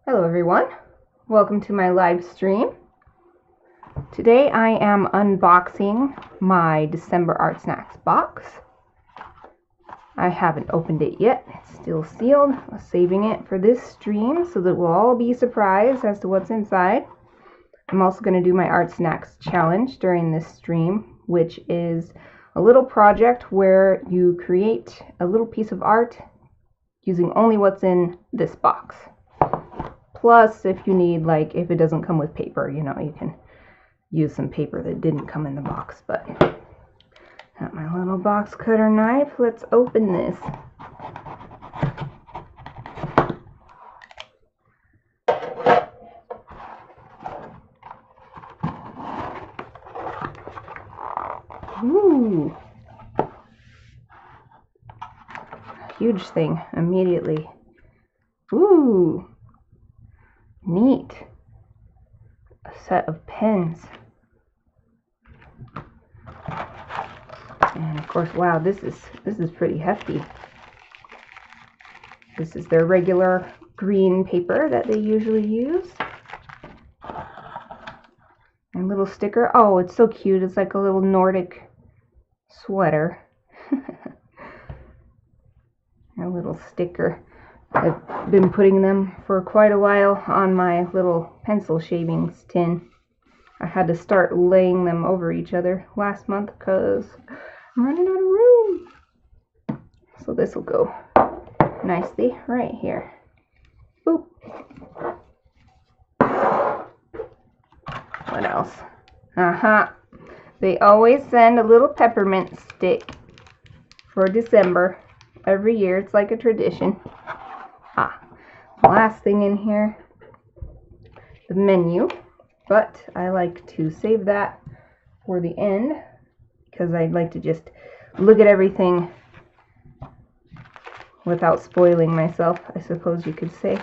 Hello everyone, welcome to my live stream. Today I am unboxing my December ArtSnacks box. I haven't opened it yet, it's still sealed. I'm saving it for this stream so that we'll all be surprised as to what's inside. I'm also going to do my ArtSnacks challenge during this stream, which is a little project where you create a little piece of art using only what's in this box. Plus, if you need, like, if it doesn't come with paper, you know, you can use some paper that didn't come in the box. But, got my little box cutter knife. Let's open this. Ooh. Huge thing immediately. Ooh. Neat. A set of pens. And of course, wow, this is pretty hefty. This is their regular green paper that they usually use. And little sticker. Oh, it's so cute. It's like a little Nordic sweater. A little sticker. I've been putting them for quite a while on my little pencil shavings tin. I had to start laying them over each other last month because I'm running out of room. So this will go nicely right here. Boop. What else? They always send a little peppermint stick for December. Every year, it's like a tradition. Last thing in here, the menu, but I like to save that for the end because I'd like to just look at everything without spoiling myself, I suppose you could say.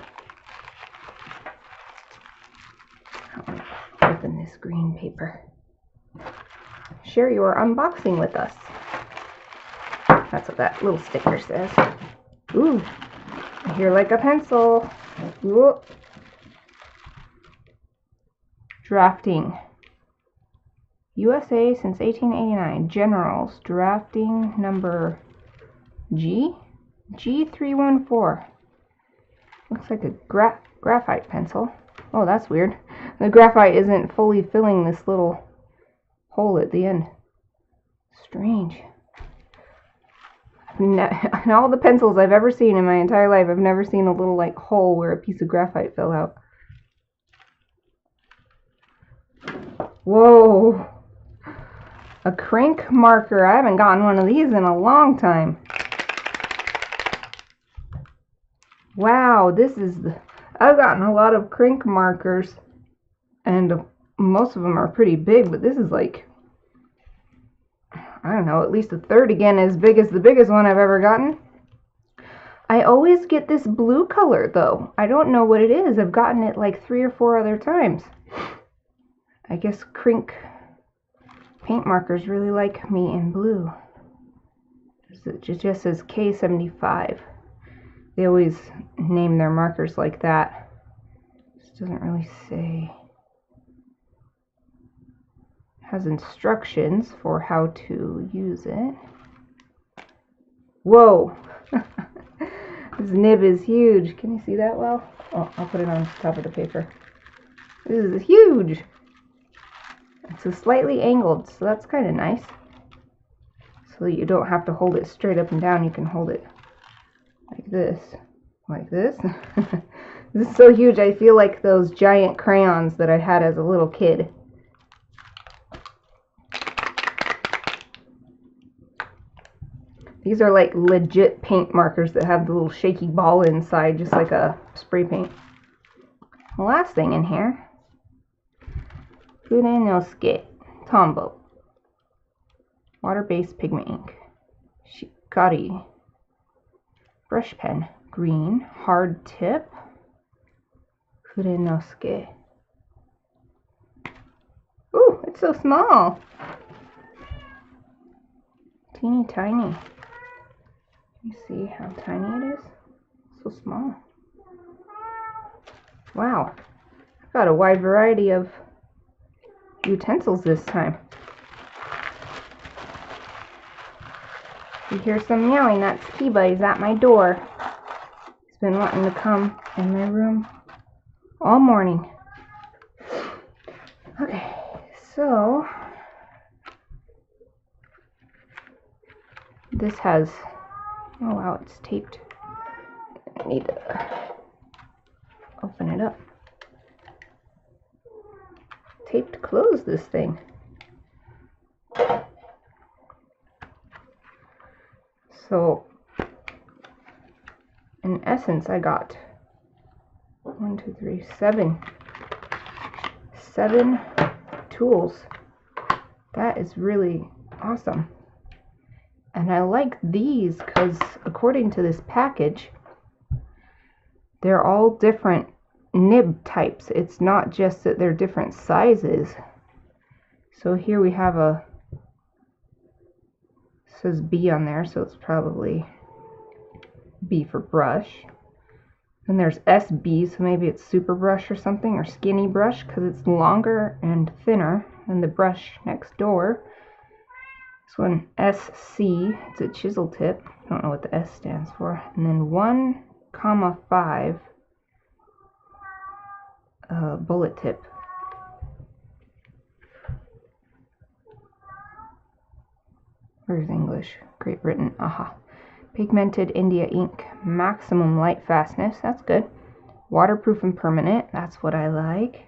I'll open this green paper. Share your unboxing with us. That's what that little sticker says. Ooh, I hear like a pencil. Ooh. Drafting. USA since 1889. Generals. Drafting number G314. Looks like a graphite pencil. Oh, that's weird. The graphite isn't fully filling this little hole at the end. Strange. In all the pencils I've ever seen in my entire life, I've never seen a little like hole where a piece of graphite fell out. Whoa! A crank marker. I haven't gotten one of these in a long time. Wow, I've gotten a lot of crank markers, and most of them are pretty big, but this is like, I don't know, at least a third again as big as the biggest one I've ever gotten. I always get this blue color though. I don't know what it is. I've gotten it like 3 or 4 other times. I guess Crink paint markers really like me in blue. It just says K75. They always name their markers like that. This doesn't really say. It has instructions for how to use it. Whoa! This nib is huge. Can you see that well? Oh, I'll put it on top of the paper. This is huge. It's slightly angled, so that's kind of nice. So that you don't have to hold it straight up and down. You can hold it like this. Like this. This is so huge. I feel like those giant crayons that I had as a little kid. These are like legit paint markers that have the little shaky ball inside, just like a spray paint. The last thing in here, Furenosuke Tombow. Water-based pigment ink. Shikari. Brush pen. Green. Hard tip. Furenosuke. Ooh, it's so small. Teeny tiny. You see how tiny it is? So small. Wow, I've got a wide variety of utensils this time. You hear some meowing, that's Kibo. He's at my door. He's been wanting to come in my room all morning. Okay, so this has, oh wow, it's taped. I need to open it up. Taped to close this thing. So, in essence, I got 7 tools. That is really awesome. And I like these because according to this package, they're all different nib types. It's not just that they're different sizes. So here we have a, says B on there, so it's probably B for brush. And there's SB, so maybe it's super brush or something, or skinny brush, because it's longer and thinner than the brush next door. This one, SC, it's a chisel tip. I don't know what the S stands for. And then 1,5 bullet tip. Where's English? Great Britain. Aha. Pigmented India ink. Maximum light fastness. That's good. Waterproof and permanent. That's what I like.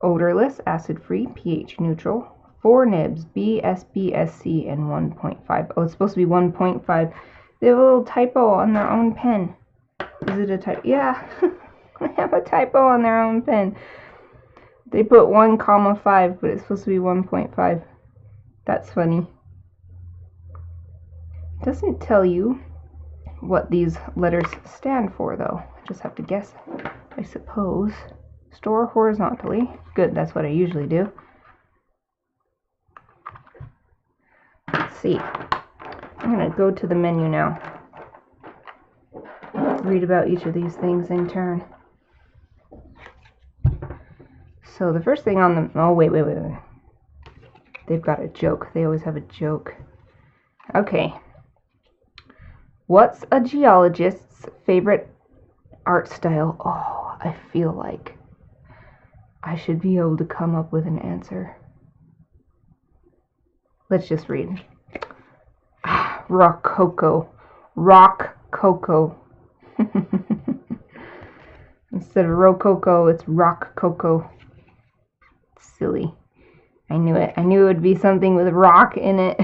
Odorless, acid-free, pH neutral. 4 nibs. B, SB, SC, and 1.5. Oh, it's supposed to be 1.5. They have a little typo on their own pen. Is it a typo? Yeah. They have a typo on their own pen. They put 1,5, but it's supposed to be 1.5. That's funny. It doesn't tell you what these letters stand for, though. I just have to guess, I suppose. Store horizontally. Good, that's what I usually do. Let's see. I'm going to go to the menu now. Read about each of these things in turn. So the first thing on the... Oh, wait. They've got a joke. They always have a joke. Okay. What's a geologist's favorite art style? Oh, I feel like I should be able to come up with an answer. Let's just read. Rococo. Rococo. Instead of rococo, it's rococo. Silly. I knew it. I knew it would be something with rock in it.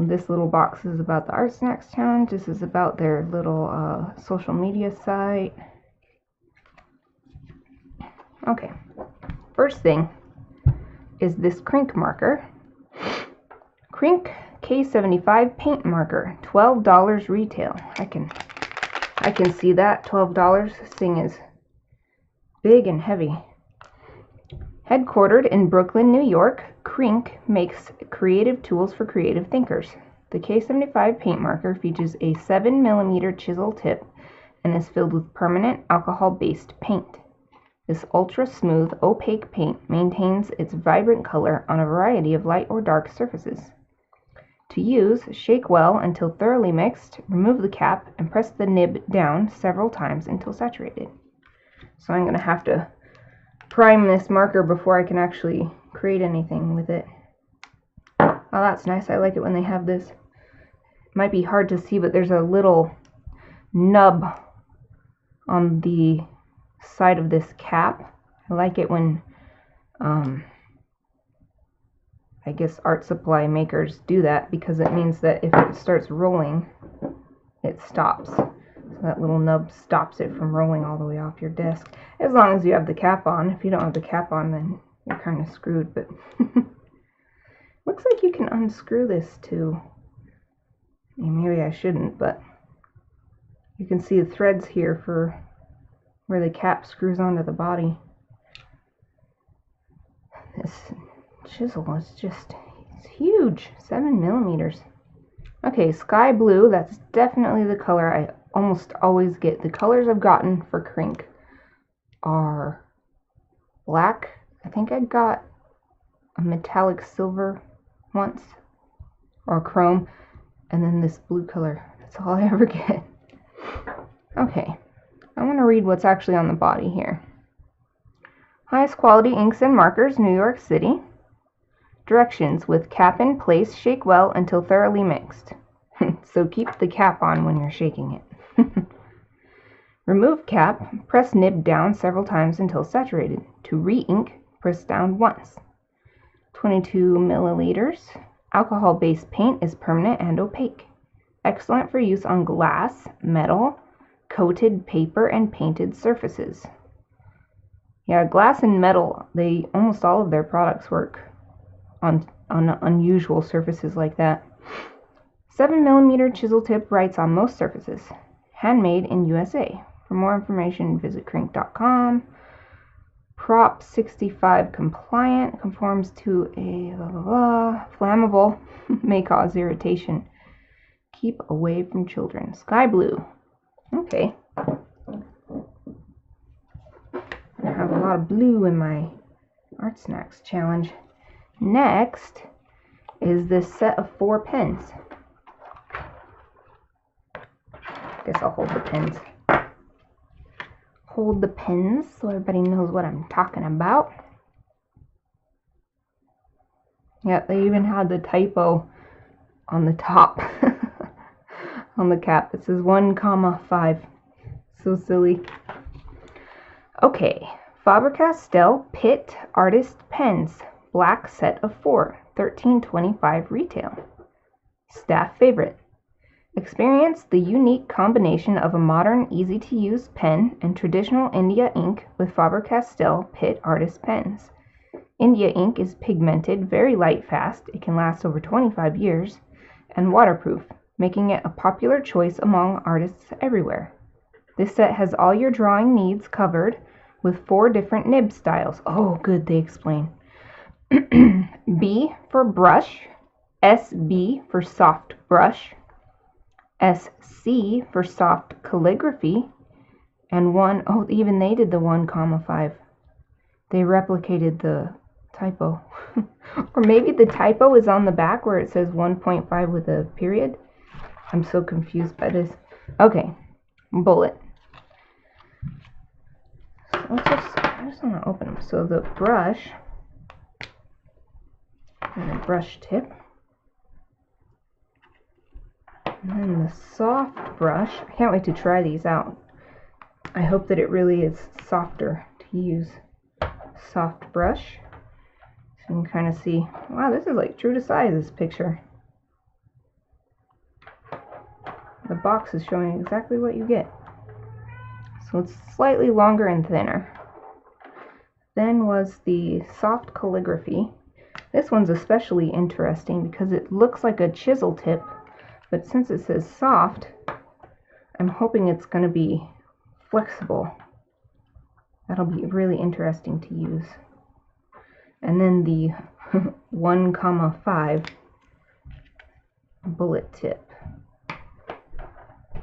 This little box is about the ArtSnacks challenge. This is about their little social media site. Okay. First thing is this Crink marker. Crink K75 paint marker, $12 retail. I can see that, $12. This thing is big and heavy. Headquartered in Brooklyn, New York, Crink makes creative tools for creative thinkers. The K75 paint marker features a 7mm chisel tip and is filled with permanent alcohol-based paint. This ultra-smooth, opaque paint maintains its vibrant color on a variety of light or dark surfaces. To use, shake well until thoroughly mixed, remove the cap, and press the nib down several times until saturated. So I'm going to have to prime this marker before I can actually create anything with it. Oh, that's nice. I like it when they have this. It might be hard to see, but there's a little nub on the side of this cap. I like it when I guess art supply makers do that, because it means that if it starts rolling, it stops. So that little nub stops it from rolling all the way off your desk. As long as you have the cap on. If you don't have the cap on, then you're kind of screwed. But looks like you can unscrew this too. I mean, maybe I shouldn't, but you can see the threads here for where the cap screws onto the body. This chisel is just, it's huge, 7mm. Okay, sky blue, that's definitely the color I almost always get, the colors I've gotten for Crink are black. I think I got a metallic silver once, or chrome, and then this blue color. That's all I ever get. Okay, I want to read what's actually on the body here. Highest quality inks and markers, New York City. Directions: with cap in place, shake well until thoroughly mixed. So keep the cap on when you're shaking it. Remove cap, press nib down several times until saturated. To re-ink, press down once. 22 milliliters. Alcohol-based paint is permanent and opaque. Excellent for use on glass, metal, coated paper, and painted surfaces. Yeah, glass and metal, almost all of their products work on unusual surfaces like that. 7mm chisel tip writes on most surfaces. Handmade in USA. For more information, visit crink.com. Prop 65 compliant, conforms to a flammable, may cause irritation. Keep away from children. Sky blue. Okay. I have a lot of blue in my ArtSnacks challenge. Next is this set of 4 pens. I guess I'll hold the pens. Hold the pens so everybody knows what I'm talking about. Yeah, they even had the typo on the top. On the cap. It says 1,5. So silly. Okay. Faber-Castell Pitt Artist Pens. Black set of 4. $13.25 retail. Staff favorite. Experience the unique combination of a modern, easy-to-use pen and traditional India ink with Faber-Castell Pitt Artist Pens. India ink is pigmented, very light fast, it can last over 25 years, and waterproof, making it a popular choice among artists everywhere. This set has all your drawing needs covered with 4 different nib styles. Oh, good, they explain. B for brush, SB for soft brush, SC for soft calligraphy, and even they did the 1,5. They replicated the typo. Or maybe the typo is on the back where it says 1.5 with a period. I'm so confused by this. Okay, bullet. So I just want to open them. So the brush and a brush tip. And then the soft brush. I can't wait to try these out. I hope that it really is softer to use. Soft brush. So you can kind of see, wow, this is like true to size, this picture. The box is showing exactly what you get. So it's slightly longer and thinner. Then was the soft calligraphy. This one's especially interesting because it looks like a chisel tip, but since it says soft, I'm hoping it's going to be flexible. That'll be really interesting to use. And then the 1,5 bullet tip.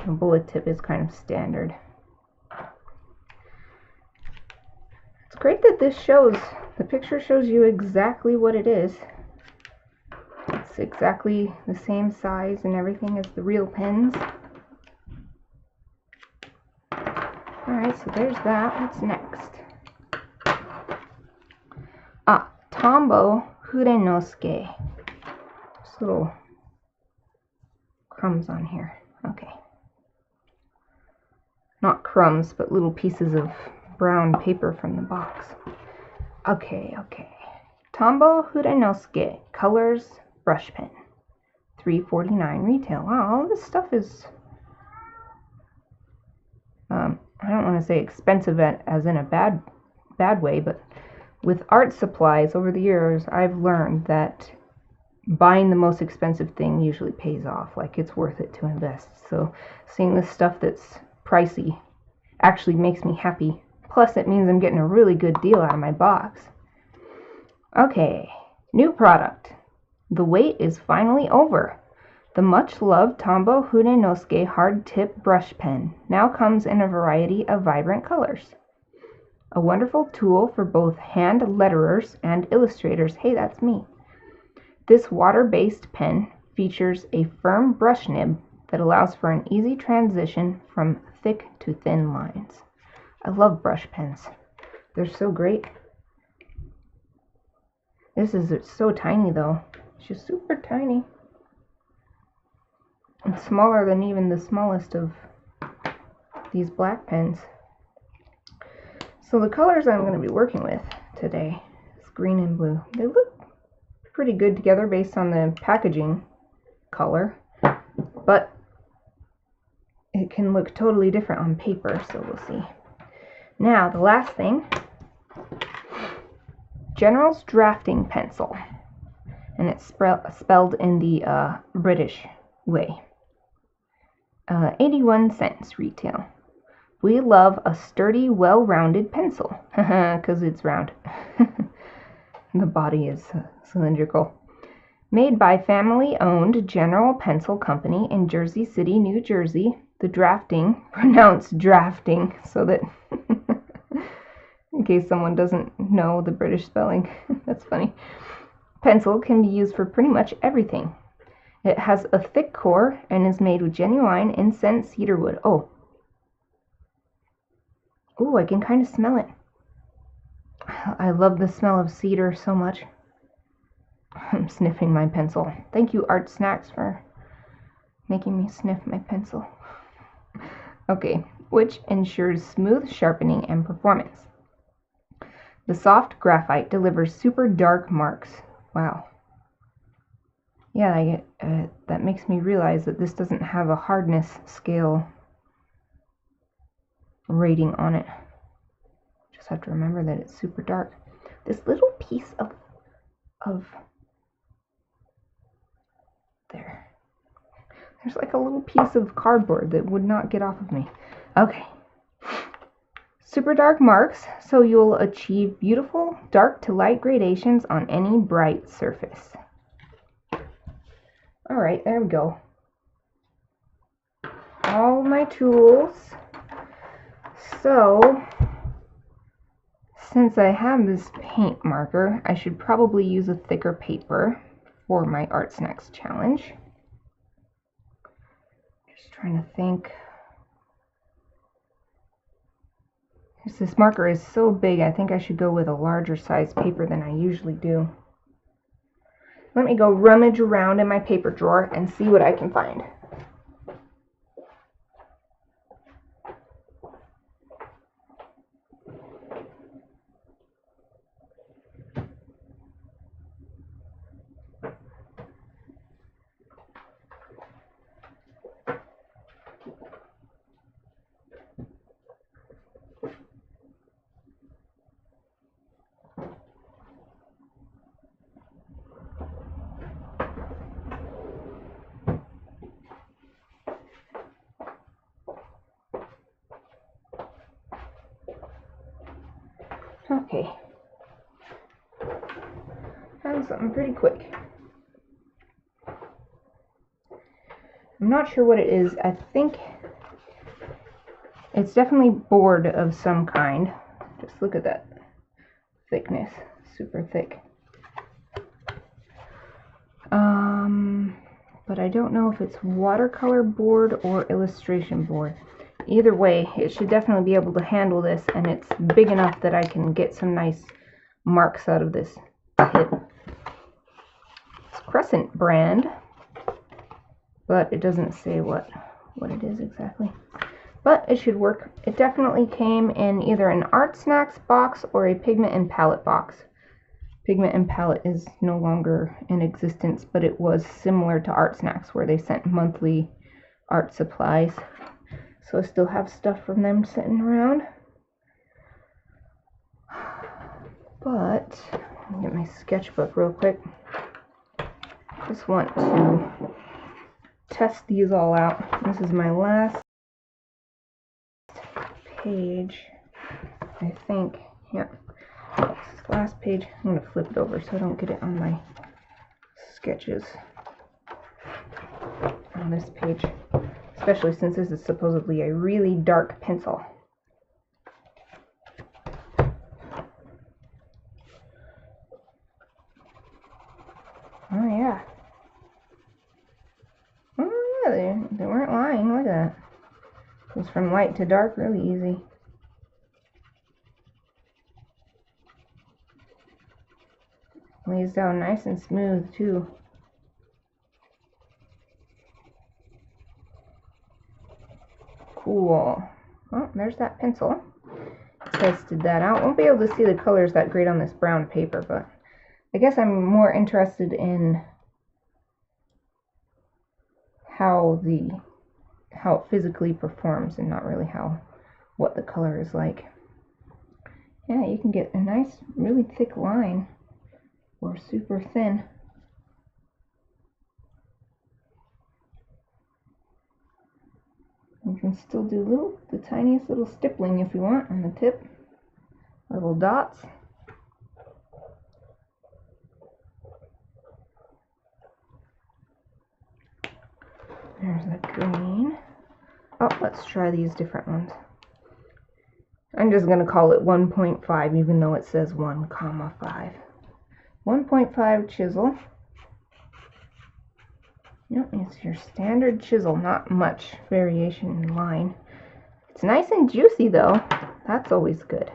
The bullet tip is kind of standard. It's great that this shows, the picture shows you exactly what it is. It's exactly the same size and everything as the real pens. Alright, so there's that. What's next? Tombow Hurenosuke. Just little crumbs on here. Okay. Not crumbs, but little pieces of brown paper from the box. Okay. Tombow Hurenosuke Colors Brush Pen. $3.49 retail. Wow, all this stuff is I don't want to say expensive as in a bad way, but with art supplies over the years, I've learned that buying the most expensive thing usually pays off. Like, it's worth it to invest. So seeing this stuff that's pricey actually makes me happy. Plus, it means I'm getting a really good deal out of my box. Okay, new product. The wait is finally over. The much-loved Tombow Hudenosuke hard-tip brush pen now comes in a variety of vibrant colors. A wonderful tool for both hand letterers and illustrators. Hey, that's me. This water-based pen features a firm brush nib that allows for an easy transition from thick to thin lines. I love brush pens. They're so great. This is so tiny though. It's just super tiny. It's smaller than even the smallest of these black pens. So the colors I'm going to be working with today is green and blue. They look pretty good together based on the packaging color, but it can look totally different on paper, so we'll see. Now, the last thing, General's Drafting Pencil, and it's spelled in the British way. 81 cents retail. We love a sturdy, well-rounded pencil, because it's round. The body is cylindrical. Made by family-owned General Pencil Company in Jersey City, New Jersey. The drafting, pronounced drafting, so that in case someone doesn't know the British spelling, that's funny. Pencil can be used for pretty much everything. It has a thick core and is made with genuine incense cedar wood. Oh, I can kind of smell it. I love the smell of cedar so much. I'm sniffing my pencil. Thank you, ArtSnacks, for making me sniff my pencil. Okay, which ensures smooth sharpening and performance. The soft graphite delivers super dark marks. Wow. Yeah, that makes me realize that this doesn't have a hardness scale rating on it. Just have to remember that it's super dark. This little piece of there. There's like a little piece of cardboard that would not get off of me. Okay. Super dark marks, so you'll achieve beautiful dark to light gradations on any bright surface. Alright, there we go. All my tools. So, since I have this paint marker, I should probably use a thicker paper for my ArtSnacks challenge. Just trying to think. Because this marker is so big, I think I should go with a larger size paper than I usually do. Let me go rummage around in my paper drawer and see what I can find. Okay, found something pretty quick. I'm not sure what it is. I think it's definitely board of some kind. Just look at that thickness, super thick. But I don't know if it's watercolor board or illustration board. Either way, it should definitely be able to handle this, and it's big enough that I can get some nice marks out of this tip. It's Crescent brand, but it doesn't say what it is exactly. But it should work. It definitely came in either an ArtSnacks box or a Pigment and Palette box. Pigment and Palette is no longer in existence, but it was similar to ArtSnacks, where they sent monthly art supplies. So I still have stuff from them sitting around. But, let me get my sketchbook real quick. Just want to test these all out. This is my last page, I think. Yeah, this is the last page. I'm going to flip it over so I don't get it on my sketches. on this page, especially since this is supposedly a really dark pencil. Oh yeah. Oh yeah, they weren't lying. Look at that. It was from light to dark really easy. Lays down nice and smooth too. Cool. Oh, there's that pencil. Tested that out. Won't be able to see the colors that great on this brown paper, but I guess I'm more interested in how it physically performs and not really what the color is like. Yeah, you can get a nice, really thick line or super thin. You can still do the tiniest little stippling if you want on the tip. Little dots. There's the green. Oh, let's try these different ones. I'm just going to call it 1.5 even though it says 1,5. 1.5 chisel. Yep, it's your standard chisel, not much variation in line. It's nice and juicy though. That's always good.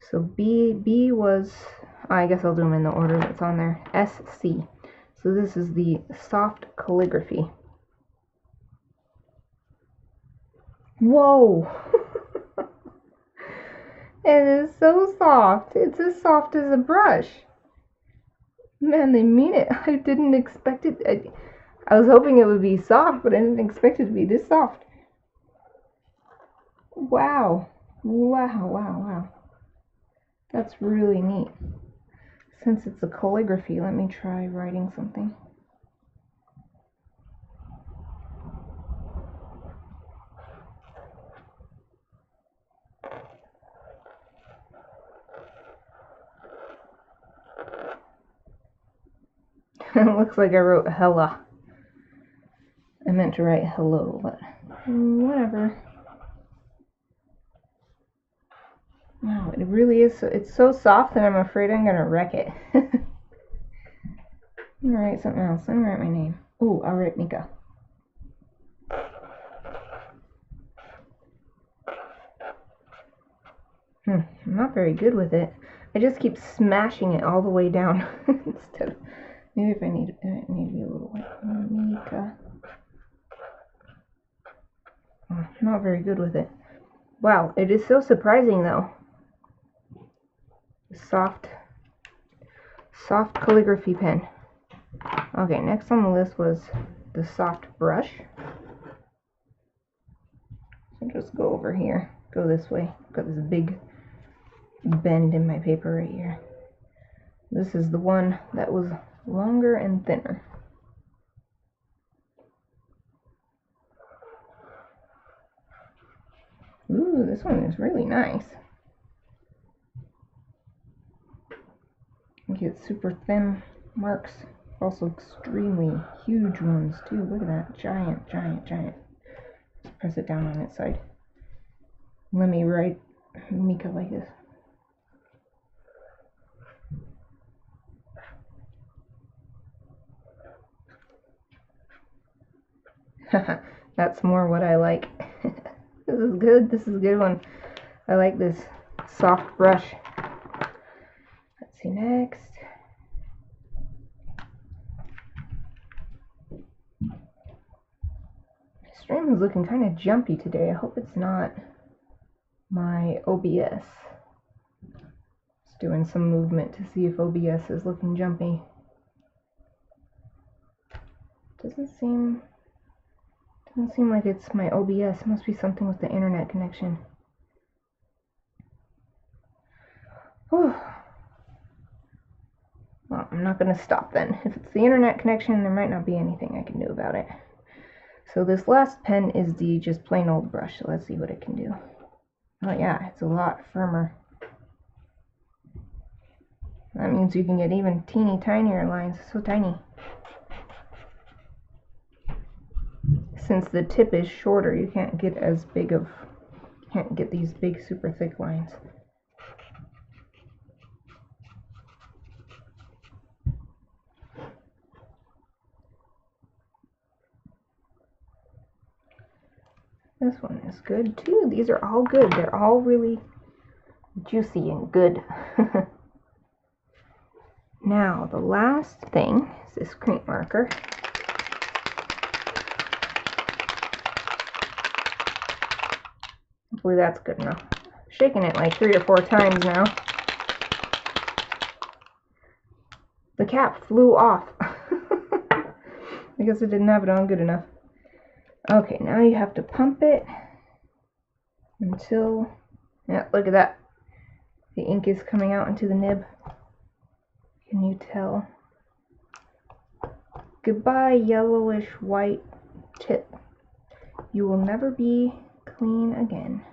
So B was, I guess I'll do them in the order that's on there. SC. So this is the soft calligraphy. Whoa! It is so soft. It's as soft as a brush. Man, they mean it. I didn't expect it. I was hoping it would be soft, but I didn't expect it to be this soft. Wow. Wow, wow, wow. That's really neat. Since it's a calligraphy, let me try writing something. It looks like I wrote hella. I meant to write hello, but whatever. Wow, it really is. It's so soft that I'm afraid I'm gonna wreck it. I'm gonna write something else. I'm gonna write my name. Oh, I'll write Mika. I'm not very good with it. I just keep smashing it all the way down instead of. Maybe if I need to be a little white. Mika. Oh, not very good with it. Wow, it is so surprising though. Soft calligraphy pen. Okay, next on the list was the soft brush. So just go over here. Go this way. I've got this big bend in my paper right here. This is the one that was longer and thinner. Ooh, this one is really nice. You get super thin marks, also extremely huge ones too. Look at that, giant. Just press it down on its side. Let me write Mika like this. That's more what I like. This is good. This is a good one. I like this soft brush. Let's see next. My stream is looking kind of jumpy today. I hope it's not my OBS. Just doing some movement to see if OBS is looking jumpy. Doesn't seem like it's my OBS. It must be something with the internet connection. Whew. Well, I'm not going to stop then. If it's the internet connection, there might not be anything I can do about it. So this last pen is the just plain old brush. So let's see what it can do. Oh yeah, it's a lot firmer. That means you can get even teeny tinier lines. So tiny. since the tip is shorter, you can't get these big super thick lines. This one is good too. These are all good. They're all really juicy and good. Now, the last thing is this cream marker. Hopefully that's good enough. I'm shaking it like 3 or 4 times now. The cap flew off. I guess I didn't have it on good enough. Okay, now you have to pump it until, yeah, look at that. The ink is coming out into the nib. Can you tell? Goodbye, yellowish white tip. You will never be clean again.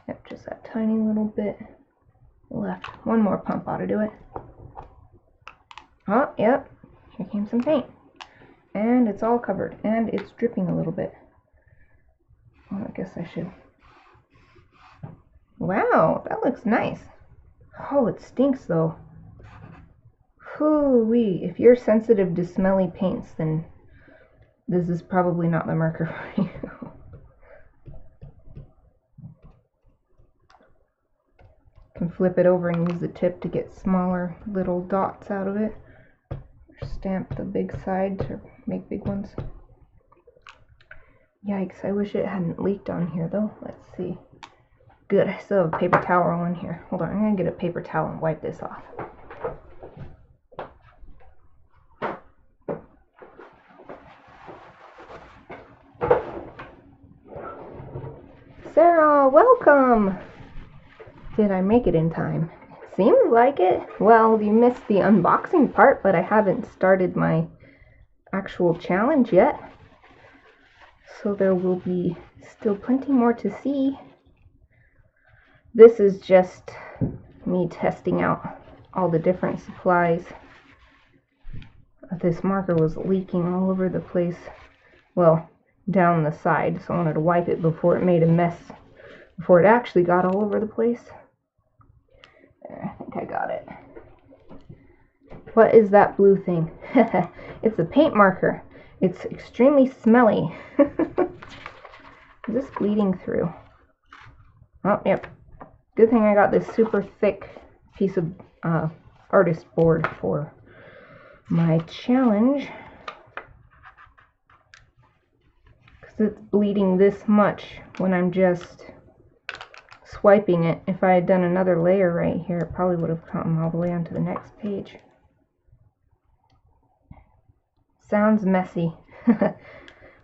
Yep, just that tiny little bit left. One more pump ought to do it. Oh, yep. Here came some paint. And it's all covered. And it's dripping a little bit. Well, I guess I should. Wow, that looks nice. Oh, it stinks though. Hoo-wee. If you're sensitive to smelly paints, then this is probably not the marker for you. Can flip it over and use the tip to get smaller little dots out of it. Or stamp the big side to make big ones. Yikes, I wish it hadn't leaked on here though. Let's see. Good, I still have a paper towel in here. Hold on, I'm gonna get a paper towel and wipe this off. Sarah, welcome! Did I make it in time? Seems like it. Well, you missed the unboxing part, but I haven't started my actual challenge yet. So there will be still plenty more to see. This is just me testing out all the different supplies. This marker was leaking all over the place. Well, down the side, so I wanted to wipe it before it made a mess. Before it actually got all over the place. There, I think I got it. What is that blue thing? It's a paint marker. It's extremely smelly. Is this bleeding through? Oh, yep. Good thing I got this super thick piece of artist board for my challenge. Because it's bleeding this much when I'm just swiping it. If I had done another layer right here, it probably would have come all the way onto the next page. Sounds messy.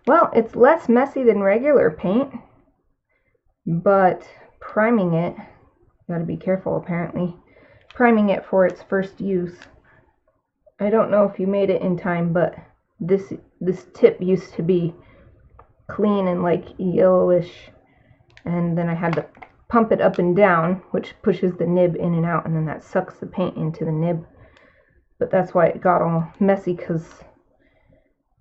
Well, it's less messy than regular paint, but priming it, gotta be careful apparently, priming it for its first use. I don't know if you made it in time, but this tip used to be clean and like yellowish, and then I had to pump it up and down, which pushes the nib in and out, and then that sucks the paint into the nib. But that's why it got all messy, because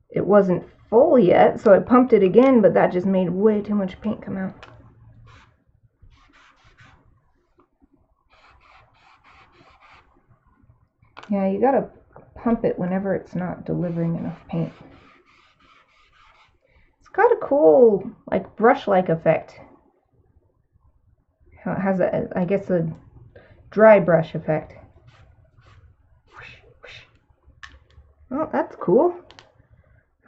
it wasn't full yet, so I pumped it again, but that just made way too much paint come out. Yeah, you gotta pump it whenever it's not delivering enough paint. It's got a cool, like, brush-like effect. It has a, I guess, a dry brush effect. Oh, that's cool.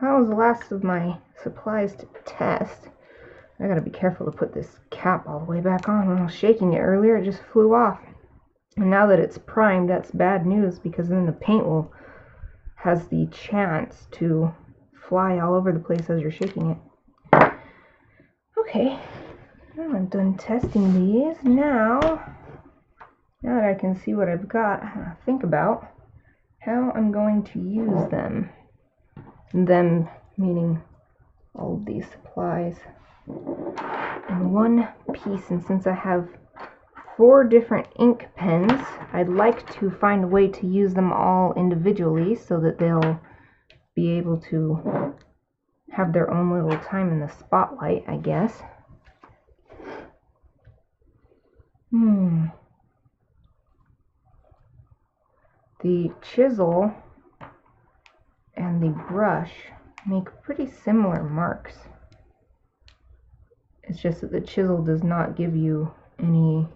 That was the last of my supplies to test. I gotta be careful to put this cap all the way back on. When I was shaking it earlier, it just flew off. And now that it's primed, that's bad news, because then the paint has the chance to fly all over the place as you're shaking it. Okay, well, I'm done testing these. Now that I can see what I've got, I gotta think about how I'm going to use them. Them meaning all of these supplies in one piece. And since I have 4 different ink pens, I'd like to find a way to use them all individually so that they'll be able to have their own little time in the spotlight, I guess. The chisel and the brush make pretty similar marks. It's just that the chisel does not give you any,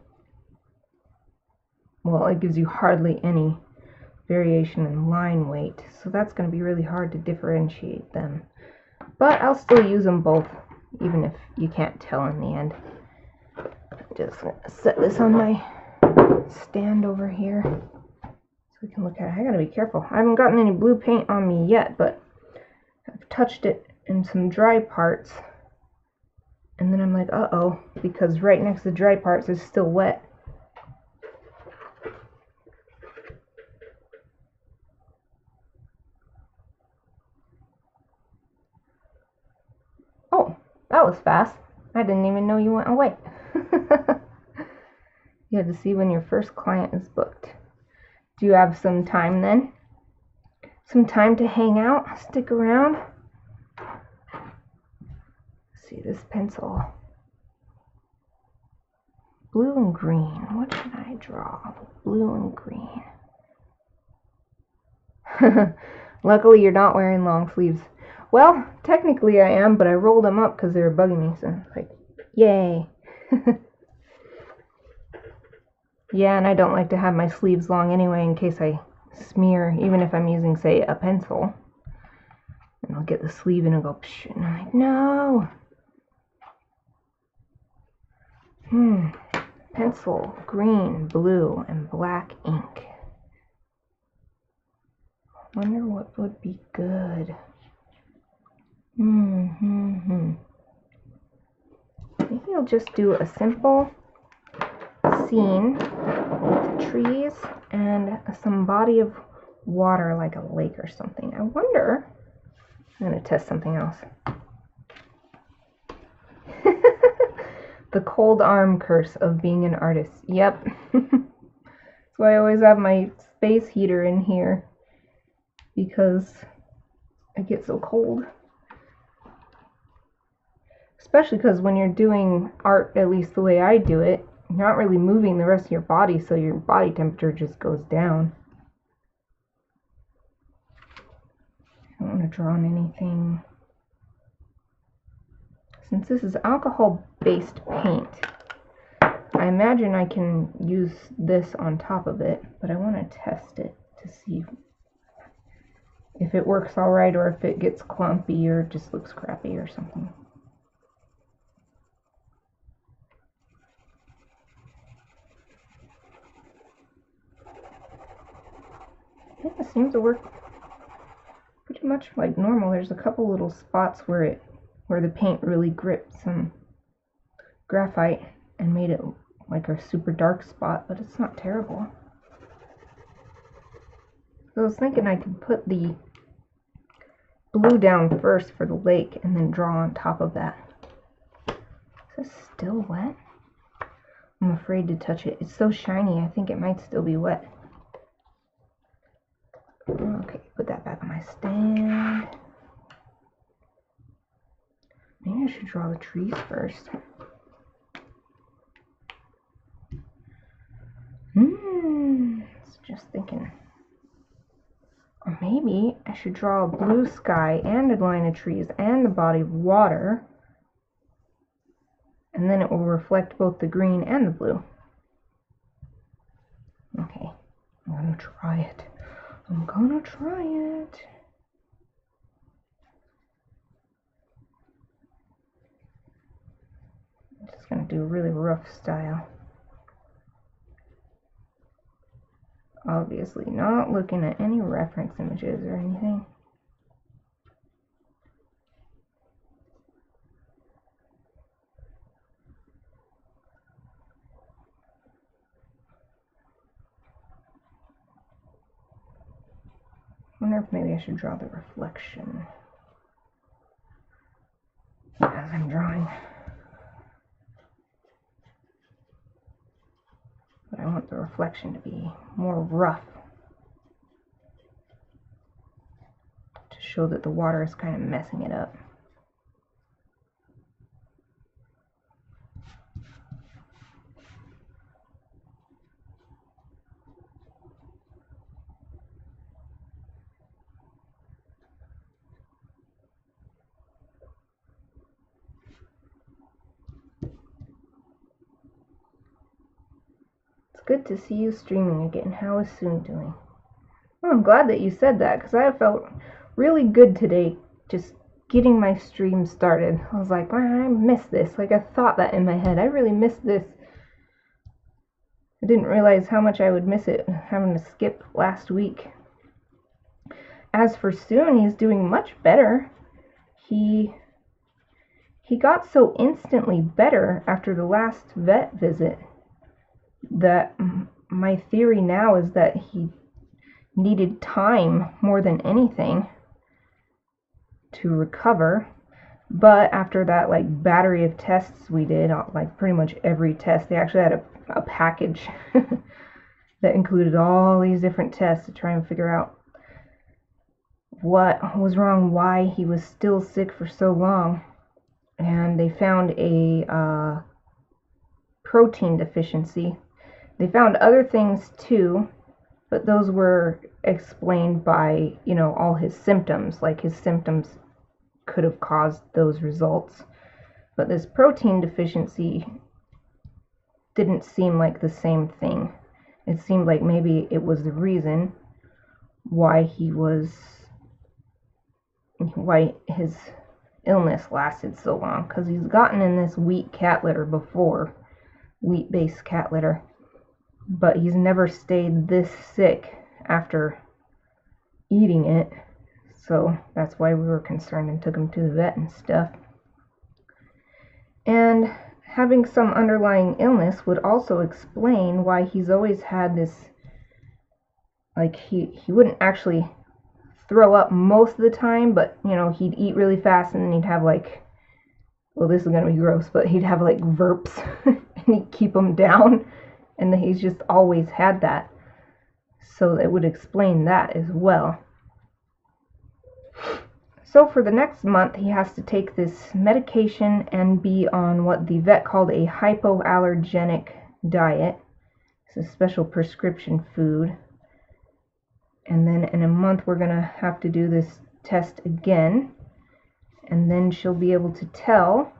well, it gives you hardly any variation in line weight, so that's going to be really hard to differentiate them. But I'll still use them both, even if you can't tell in the end. I'm just going to set this on my stand over here so we can look at it. I gotta be careful. I haven't gotten any blue paint on me yet, but I've touched it in some dry parts. And then I'm like, uh-oh, because right next to the dry parts is still wet. Oh, that was fast. I didn't even know you went away. You had to see when your first client is booked. Do you have some time then? Some time to hang out, stick around? Let's see this pencil. Blue and green. What should I draw? Blue and green. Luckily you're not wearing long sleeves. Well, technically I am, but I rolled them up because they were bugging me, so it's like, yay. Yeah, and I don't like to have my sleeves long anyway in case I smear, even if I'm using, say, a pencil. And I'll get the sleeve and it'll go psh, and I'm like, no. Pencil, green, blue, and black ink. Wonder what would be good. Maybe I'll just do a simple scene with trees and some body of water like a lake or something. I wonder, I'm going to test something else. The cold arm curse of being an artist. Yep. That's why I always have my space heater in here, because I get so cold. Especially because when you're doing art, at least the way I do it, you're not really moving the rest of your body, so your body temperature just goes down. I don't want to draw on anything. Since this is alcohol-based paint, I imagine I can use this on top of it, but I want to test it to see if it works alright or if it gets clumpy or just looks crappy or something. Yeah, it seems to work pretty much like normal. There's a couple little spots where the paint really gripped some graphite and made it like a super dark spot, but it's not terrible. So I was thinking I could put the blue down first for the lake and then draw on top of that. Is this still wet? I'm afraid to touch it. It's so shiny, I think it might still be wet. Okay, put that back on my stand. Maybe I should draw the trees first. Just thinking. Or maybe I should draw a blue sky and a line of trees and the body of water. And then it will reflect both the green and the blue. Okay, I'm gonna try it. I'm gonna try it. I'm just gonna do a really rough style. Obviously not looking at any reference images or anything. I wonder if maybe I should draw the reflection as I'm drawing. But I want the reflection to be more rough to show that the water is kind of messing it up. It's good to see you streaming again. How is Soon doing? Well, I'm glad that you said that, because I felt really good today just getting my stream started. I was like, wow, I missed this. Like, I thought that in my head. I really missed this. I didn't realize how much I would miss it, having to skip last week. As for Soon, he's doing much better. He got so instantly better after the last vet visit that my theory now is that he needed time more than anything to recover. But after that battery of tests we did, like pretty much every test, they actually had a package that included all these different tests to try and figure out what was wrong, why he was still sick for so long. And they found a protein deficiency. They found other things too, but those were explained by, all his symptoms. Like, his symptoms could have caused those results. But this protein deficiency didn't seem like the same thing. It seemed like maybe it was the reason why his illness lasted so long, because he's gotten in this wheat cat litter before, wheat-based cat litter, but he's never stayed this sick after eating it, so that's why we were concerned and took him to the vet and stuff. And having some underlying illness would also explain why he's always had this, like, he wouldn't actually throw up most of the time, but he'd eat really fast and then he'd have well, this is gonna be gross, but he'd have verps and he'd keep them down, and he's just always had that, so it would explain that as well. So for the next month he has to take this medication and be on what the vet called a hypoallergenic diet. It's a special prescription food. And then in a month we're gonna have to do this test again, and then she'll be able to tell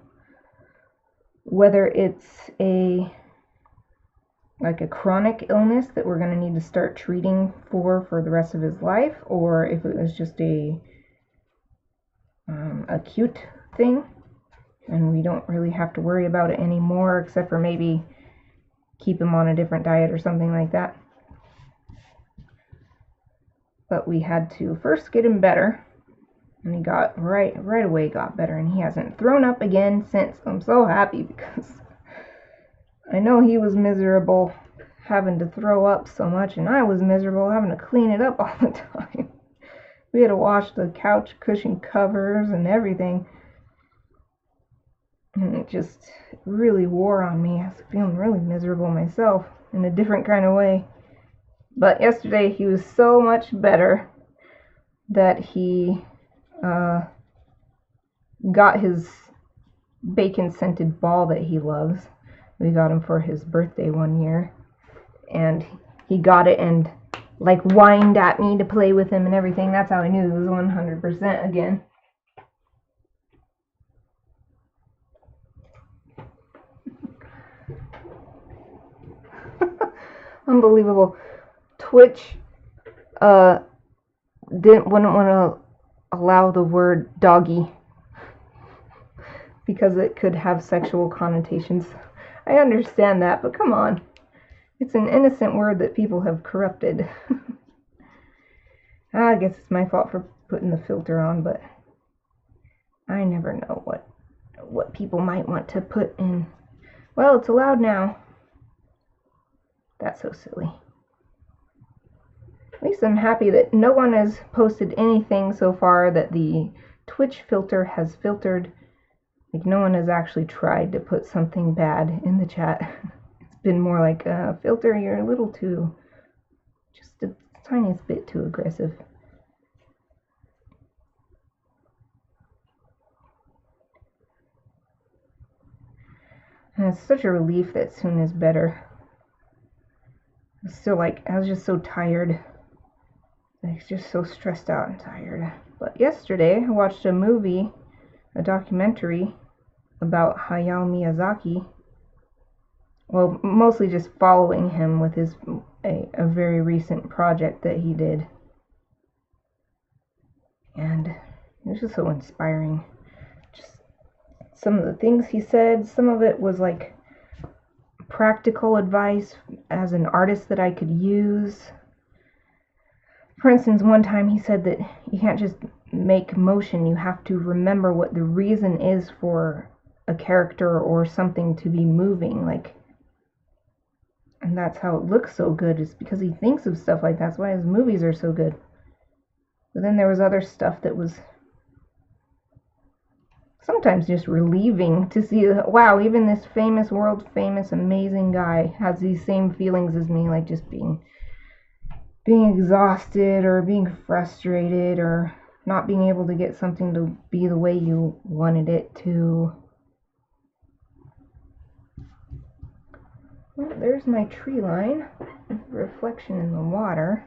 whether it's a chronic illness that we're gonna need to start treating for the rest of his life, or if it was just a acute thing and we don't really have to worry about it anymore, except for maybe keep him on a different diet or something like that. But we had to first get him better, and he got right away got better, and he hasn't thrown up again since. I'm so happy, because I know he was miserable having to throw up so much, and I was miserable having to clean it up all the time. We had to wash the couch cushion covers and everything, and it just really wore on me. I was feeling really miserable myself in a different kind of way. But yesterday he was so much better that he got his bacon-scented ball that he loves. We got him for his birthday one year, and he got it and whined at me to play with him and everything. That's how I knew it was 100% again. Unbelievable. Twitch wouldn't want to allow the word doggy because it could have sexual connotations. I understand that, but come on. It's an innocent word that people have corrupted. I guess it's my fault for putting the filter on, but I never know what people might want to put in. Well, it's allowed now. That's so silly. At least I'm happy that no one has posted anything so far that the Twitch filter has filtered. No one has actually tried to put something bad in the chat. It's been more like, filter, you're a little too, just a tiniest bit too aggressive. And it's such a relief that Soon is better. Still, I was just so tired. Just so stressed out and tired. But yesterday, I watched a movie, a documentary about Hayao Miyazaki, well, mostly just following him with his a very recent project that he did. And it was just so inspiring. Just some of the things he said, some of it was like practical advice as an artist that I could use. For instance, one time he said that you can't just make motion, you have to remember what the reason is for a character or something to be moving, like, and that's how it looks so good, is because he thinks of stuff like that. That's why his movies are so good. But then there was other stuff that was sometimes just relieving to see, wow, even this famous, world famous, amazing guy has these same feelings as me, like just being exhausted or being frustrated or not being able to get something to be the way you wanted it to. Well, there's my tree line, reflection in the water.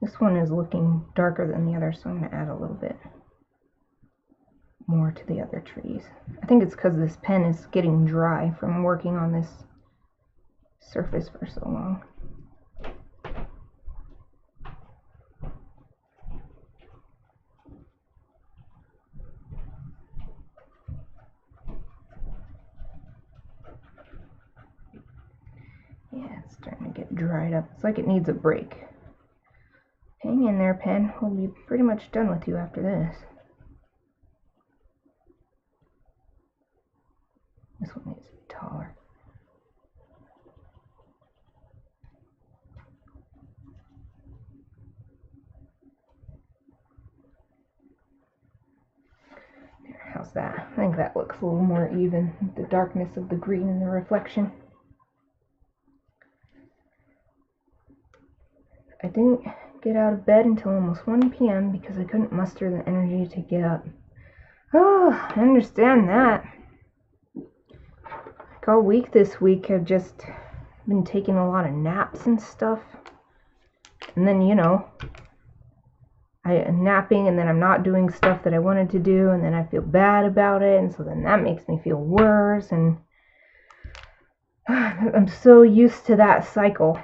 This one is looking darker than the other, so I'm going to add a little bit more to the other trees. I think it's because this pen is getting dry from working on this surface for so long. Yeah, it's starting to get dried up. It's like it needs a break. Hang in there, pen. We'll be pretty much done with you after this. This one needs to be taller. There, how's that? I think that looks a little more even, the darkness of the green and the reflection. I didn't get out of bed until almost 1 p.m. because I couldn't muster the energy to get up. Oh, I understand that. Like all week this week, I've just been taking a lot of naps and stuff. And then, you know, I'm napping and then I'm not doing stuff that I wanted to do, and then I feel bad about it, and so then that makes me feel worse, and I'm so used to that cycle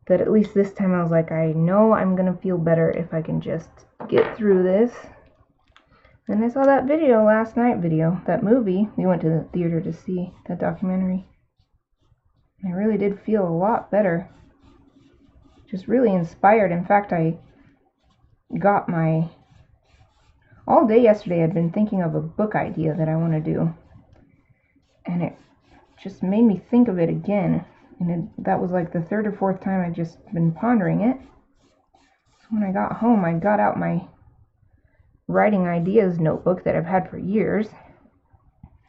that at least this time I was like, I know I'm gonna feel better if I can just get through this. And I saw that video last night, that movie. We went to the theater to see that documentary. I really did feel a lot better. Just really inspired. In fact, I got all day yesterday I'd been thinking of a book idea that I want to do. And it just made me think of it again. And that was like the third or fourth time I'd just been pondering it. So when I got home, I got out my writing ideas notebook that I've had for years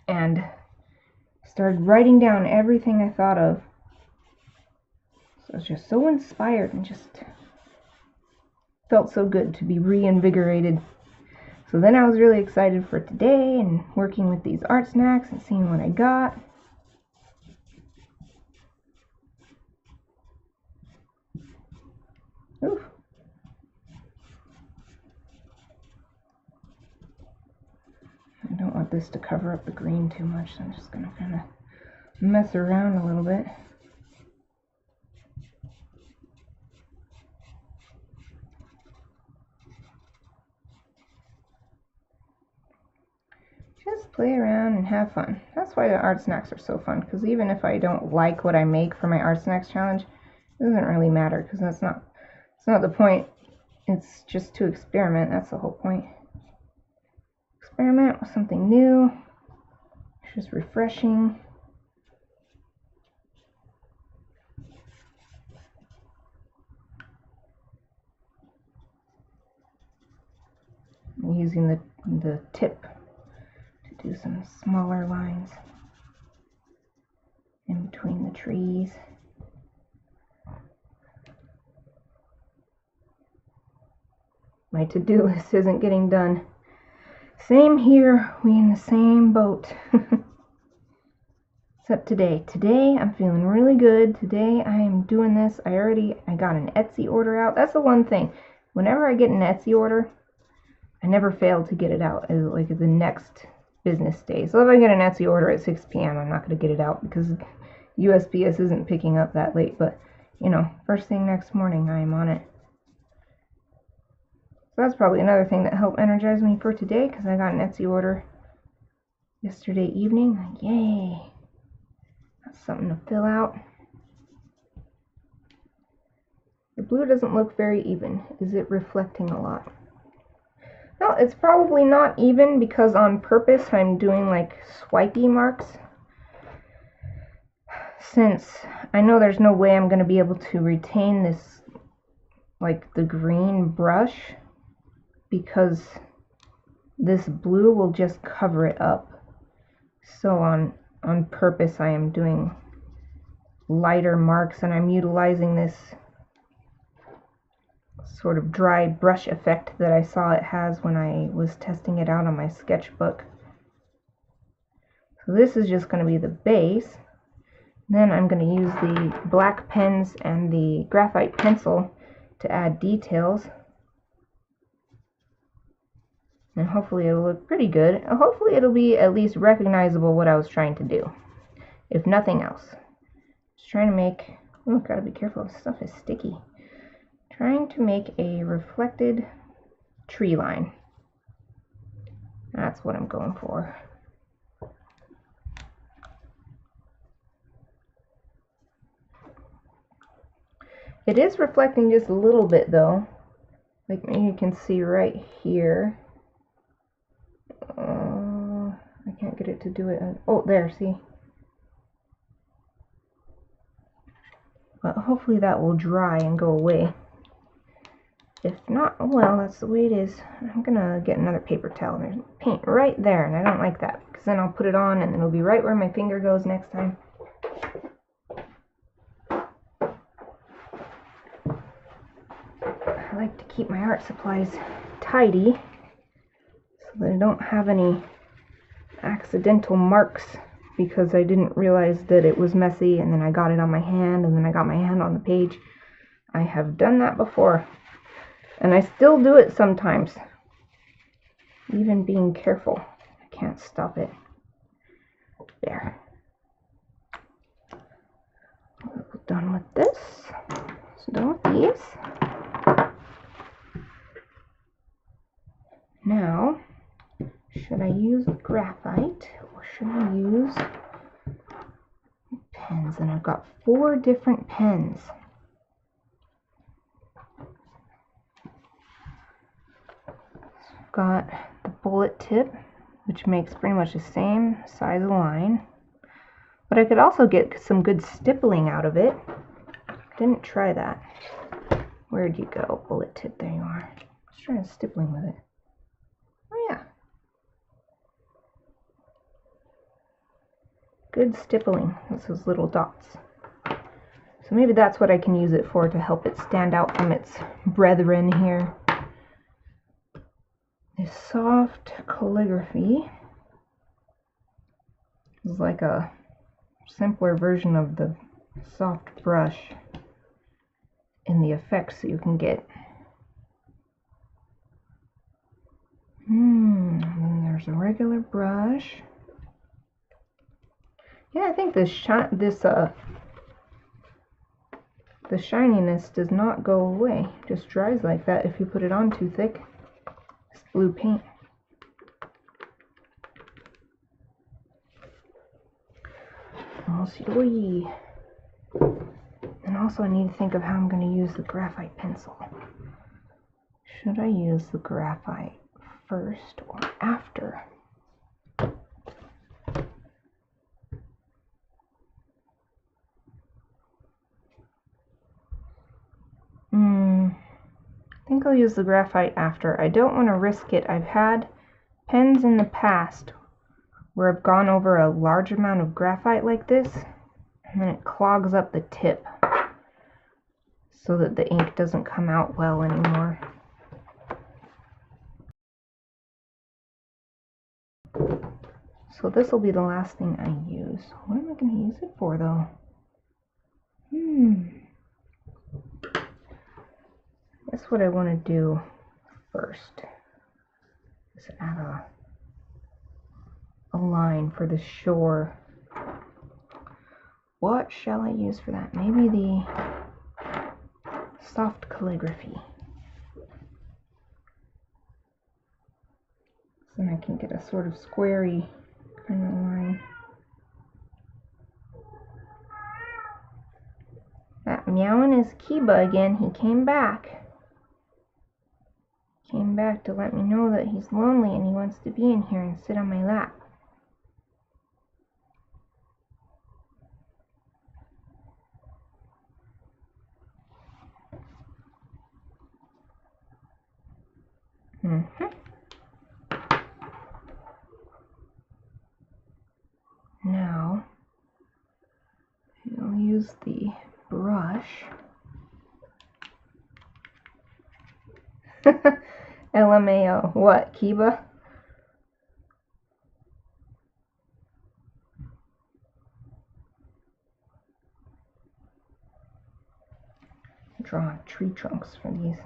and started writing down everything I thought of. So I was just so inspired and just felt so good to be reinvigorated. So then I was really excited for today and working with these art snacks and seeing what I got. Oof. I don't want this to cover up the green too much, so I'm just going to kind of mess around a little bit. Just play around and have fun. That's why the art snacks are so fun, because even if I don't like what I make for my art snacks challenge, it doesn't really matter, because it's not the point. It's just to experiment. That's the whole point. Experiment with something new. It's just refreshing. I'm using the tip to do some smaller lines in between the trees. My to-do list isn't getting done. Same here, we in the same boat. Except today. Today I'm feeling really good. Today I am doing this. I got an Etsy order out. That's the one thing. Whenever I get an Etsy order, I never fail to get it out. Like the next business day. So if I get an Etsy order at 6 p.m., I'm not going to get it out because USPS isn't picking up that late. But, you know, first thing next morning, I am on it. So that's probably another thing that helped energize me for today, because I got an Etsy order yesterday evening. Like, yay! That's something to fill out. The blue doesn't look very even. Is it reflecting a lot? No, it's probably not even, because on purpose I'm doing like swipey marks, since I know there's no way I'm going to be able to retain this, like the green brush, because this blue will just cover it up. So on purpose I am doing lighter marks, and I'm utilizing this sort of dry brush effect that I saw it has when I was testing it out on my sketchbook. So this is just going to be the base. Then I'm going to use the black pens and the graphite pencil to add details. And hopefully it'll look pretty good. Hopefully it'll be at least recognizable what I was trying to do, if nothing else. Just trying to make, oh, gotta be careful, this stuff is sticky. Trying to make a reflected tree line. That's what I'm going for. It is reflecting just a little bit though. Like you can see right here. I can't get it to do it. Oh, there, see? But hopefully that will dry and go away. If not, oh well, that's the way it is. I'm gonna get another paper towel. There's paint right there, and I don't like that, because then I'll put it on and it'll be right where my finger goes next time. I like to keep my art supplies tidy so that I don't have any accidental marks because I didn't realize that it was messy, and then I got it on my hand, and then I got my hand on the page. I have done that before, and I still do it sometimes, even being careful. I can't stop it. There. We're done with this. So done with these. Now, should I use graphite or should I use pens? And I've got 4 different pens. I've got the bullet tip, which makes pretty much the same size of line. But I could also get some good stippling out of it. Didn't try that. Where'd you go, bullet tip? There you are. Let's try stippling with it. Oh yeah. Good stippling. That's those little dots. So maybe that's what I can use it for, to help it stand out from its brethren here. This soft calligraphy is like a simpler version of the soft brush in the effects that you can get. And there's a regular brush. Yeah, I think the shininess does not go away. It just dries like that if you put it on too thick. This blue paint. And also I need to think of how I'm going to use the graphite pencil. Should I use the graphite first or after? I think I'll use the graphite after. I don't want to risk it. I've had pens in the past where I've gone over a large amount of graphite like this, and then it clogs up the tip so that the ink doesn't come out well anymore. So this will be the last thing I use. What am I going to use it for though? That's what I want to do first. Is add a line for the shore. What shall I use for that? Maybe the soft calligraphy. So then I can get a sort of squarey kind of line. That meowing is Kibo again. He came back. Came back to let me know that he's lonely and he wants to be in here and sit on my lap. Now, I'll use the brush. LMAO. What, Kiba? Draw tree trunks for these.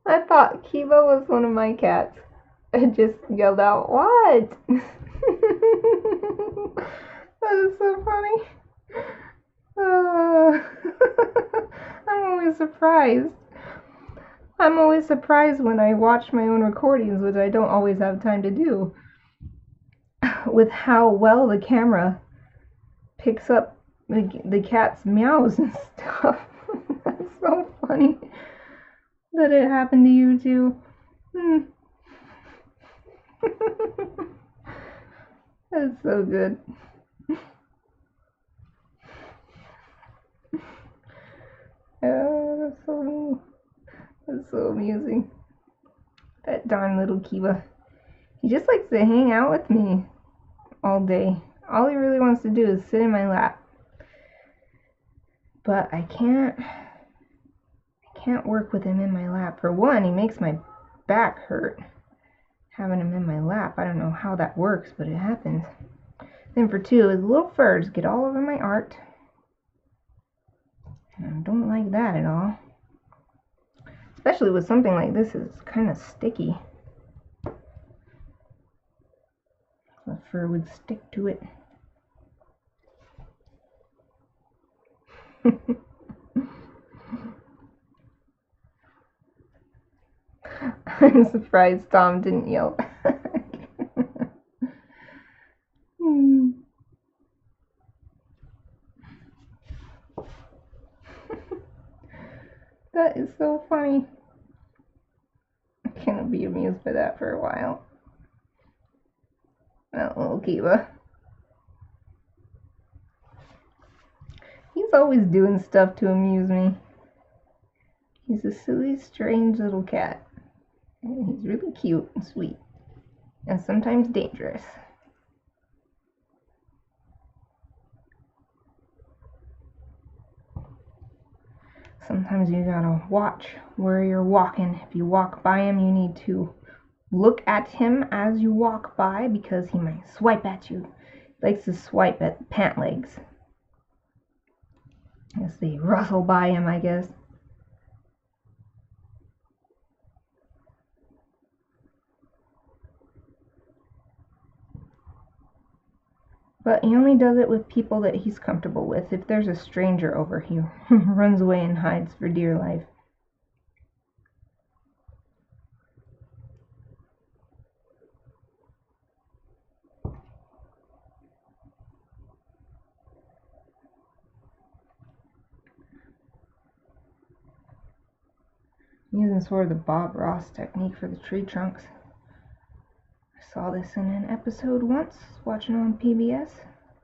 I thought Kibo was one of my cats. I just yelled out, "What?" That is so funny. I'm always surprised. I'm always surprised when I watch my own recordings, which I don't always have time to do, with how well the camera picks up the cat's meows and stuff. That's so funny that it happened to you too. That's so good. That's so amusing. That darn little Kiba. He just likes to hang out with me all day. All he really wants to do is sit in my lap. But I can't work with him in my lap. For one, he makes my back hurt having him in my lap. I don't know how that works, but it happens. Then for two, his little furs get all over my art. And I don't like that at all. Especially with something like this, it's kind of sticky. The fur would stick to it. I'm surprised Tom didn't yell. That is so funny. I cannot be amused by that for a while. That little Kiba. He's always doing stuff to amuse me. He's a silly, strange little cat. And he's really cute and sweet. And sometimes dangerous. Sometimes you gotta watch where you're walking. If you walk by him, you need to look at him as you walk by because he might swipe at you. He likes to swipe at pant legs. As they rustle by him, I guess. But he only does it with people that he's comfortable with. If there's a stranger over, he runs away and hides for dear life. I'm using sort of the Bob Ross technique for the tree trunks. I saw this in an episode once, watching on PBS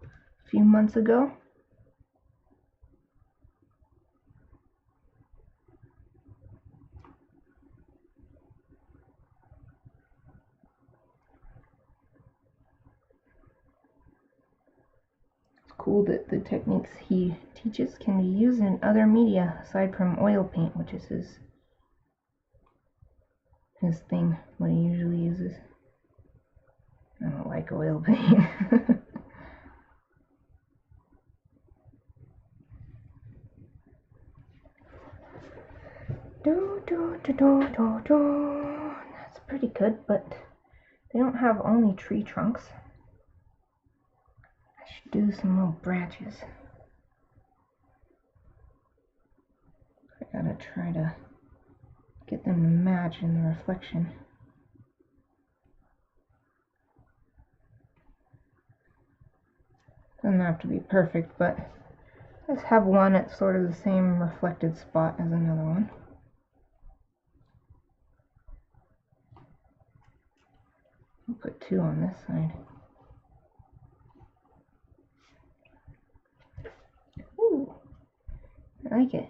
a few months ago. It's cool that the techniques he teaches can be used in other media aside from oil paint, which is his thing, what he usually uses. I don't like oil paint. That's pretty good, but they don't have only tree trunks. I should do some little branches. I gotta try to get them to match in the reflection. Doesn't have to be perfect, but let's have one at sort of the same reflected spot as another one. I'll put two on this side. Ooh, I like it.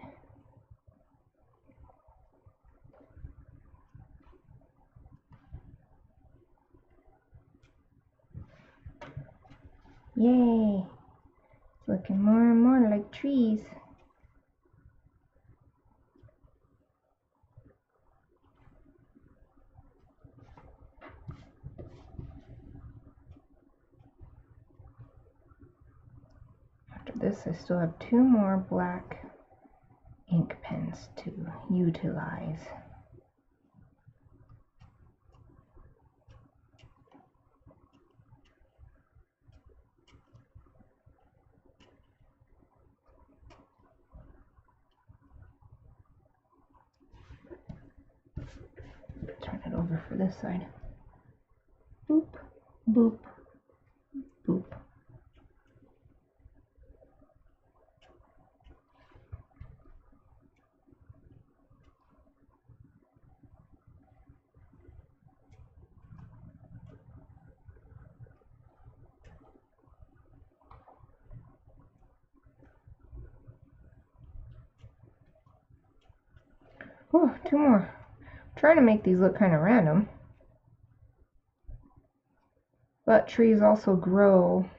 Yay! It's looking more and more like trees. After this, I still have two more black ink pens to utilize. Turn it over for this side. Boop, boop, boop. Oh, two more. I'm trying to make these look kind of random. But trees also grow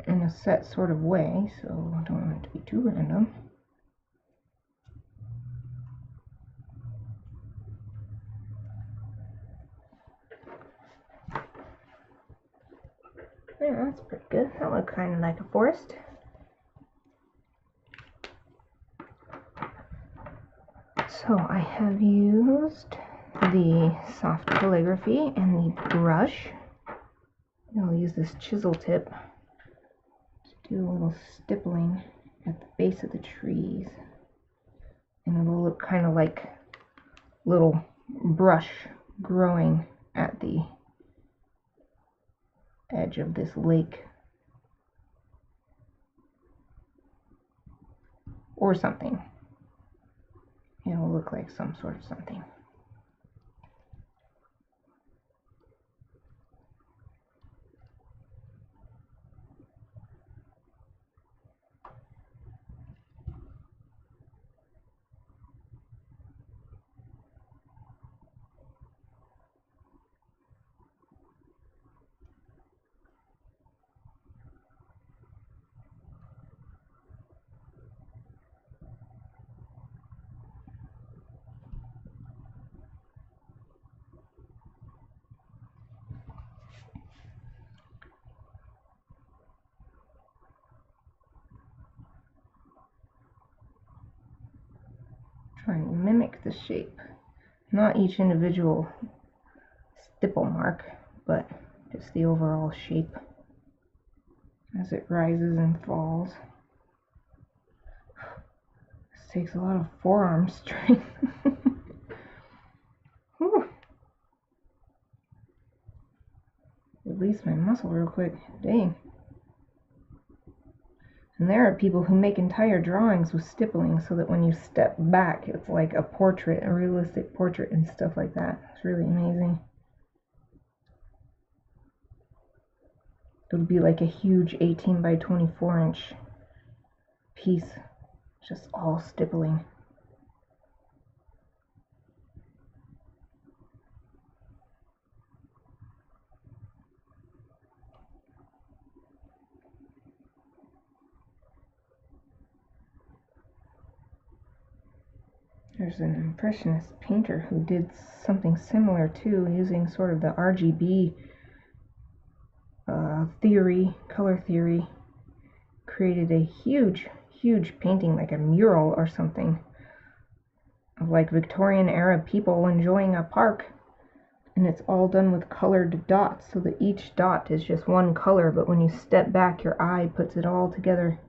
in a set sort of way, so I don't want it to be too random. Yeah, that's pretty good. That looks kind of like a forest. So I have used the soft calligraphy and the brush. I'll use this chisel tip to do a little stippling at the base of the trees. And it'll look kind of like little brush growing at the edge of this lake. Or something. It'll look like some sort of something. Trying to mimic the shape. Not each individual stipple mark, but just the overall shape as it rises and falls. This takes a lot of forearm strength. Release my muscle real quick. Dang. And there are people who make entire drawings with stippling so that when you step back, it's like a portrait, a realistic portrait and stuff like that. It's really amazing. It would be like a huge 18 by 24 inch piece, just all stippling. There's an impressionist painter who did something similar too, using sort of the RGB theory, color theory, created a huge painting, like a mural or something, of like Victorian era people enjoying a park. And it's all done with colored dots, so that each dot is just one color, but when you step back, your eye puts it all together.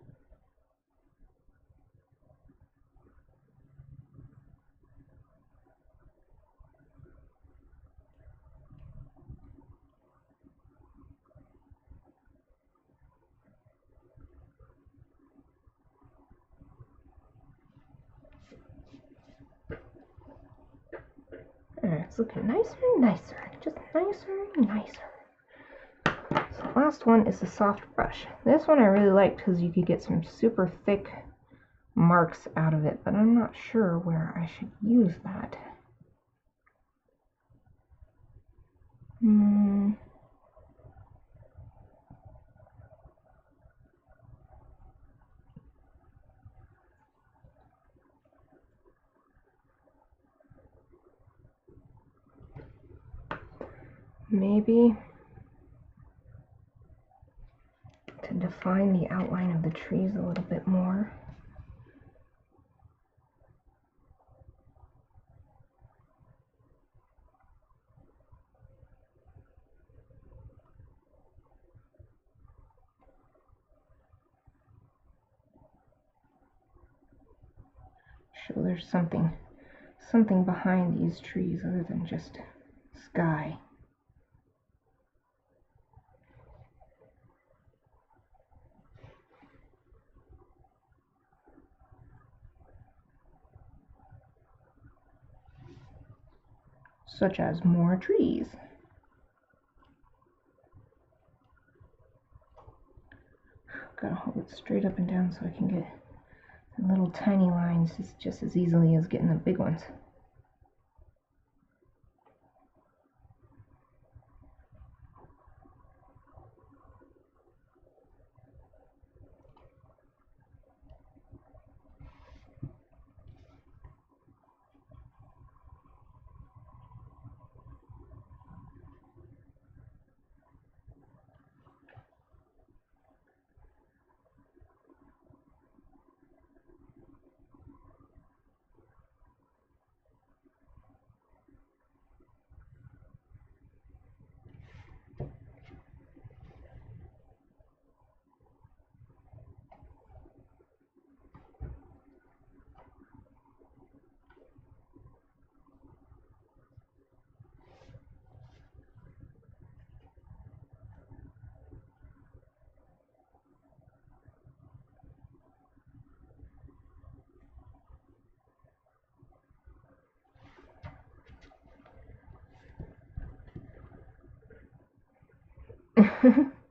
It's looking nicer and nicer, just nicer and nicer. So the last one is the soft brush. This one I really liked because you could get some super thick marks out of it, but I'm not sure where I should use that. Maybe to define the outline of the trees a little bit more. Show there's something behind these trees other than just sky. Such as more trees. Gotta hold it straight up and down so I can get the little tiny lines just as easily as getting the big ones.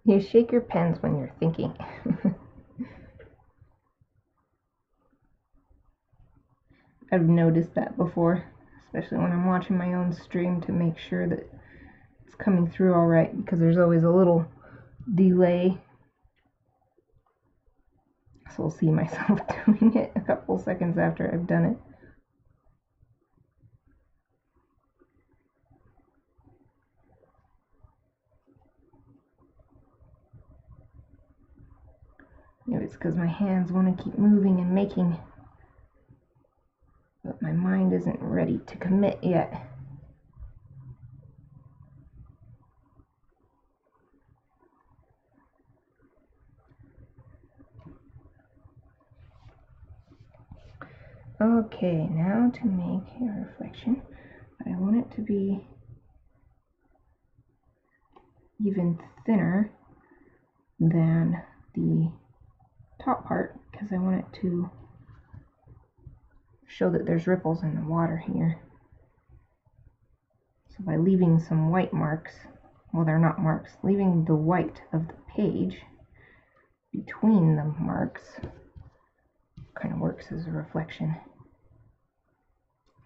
You shake your pens when you're thinking. I've noticed that before, especially when I'm watching my own stream, to make sure that it's coming through all right, because there's always a little delay. So I'll see myself doing it a couple seconds after I've done it. Maybe it's because my hands want to keep moving and making, but my mind isn't ready to commit yet. Okay, now to make a reflection, but I want it to be even thinner than the top part, because I want it to show that there's ripples in the water here. So by leaving some white marks, well, they're not marks, leaving the white of the page between the marks kind of works as a reflection.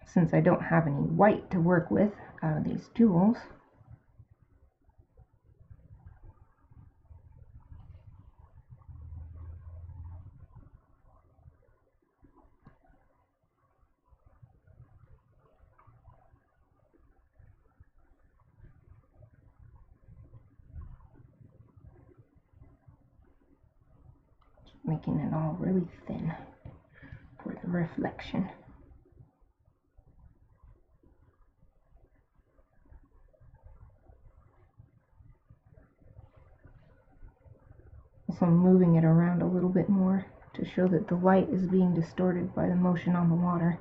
Since I don't have any white to work with out of these jewels, making it all really thin for the reflection. also moving it around a little bit more to show that the light is being distorted by the motion on the water.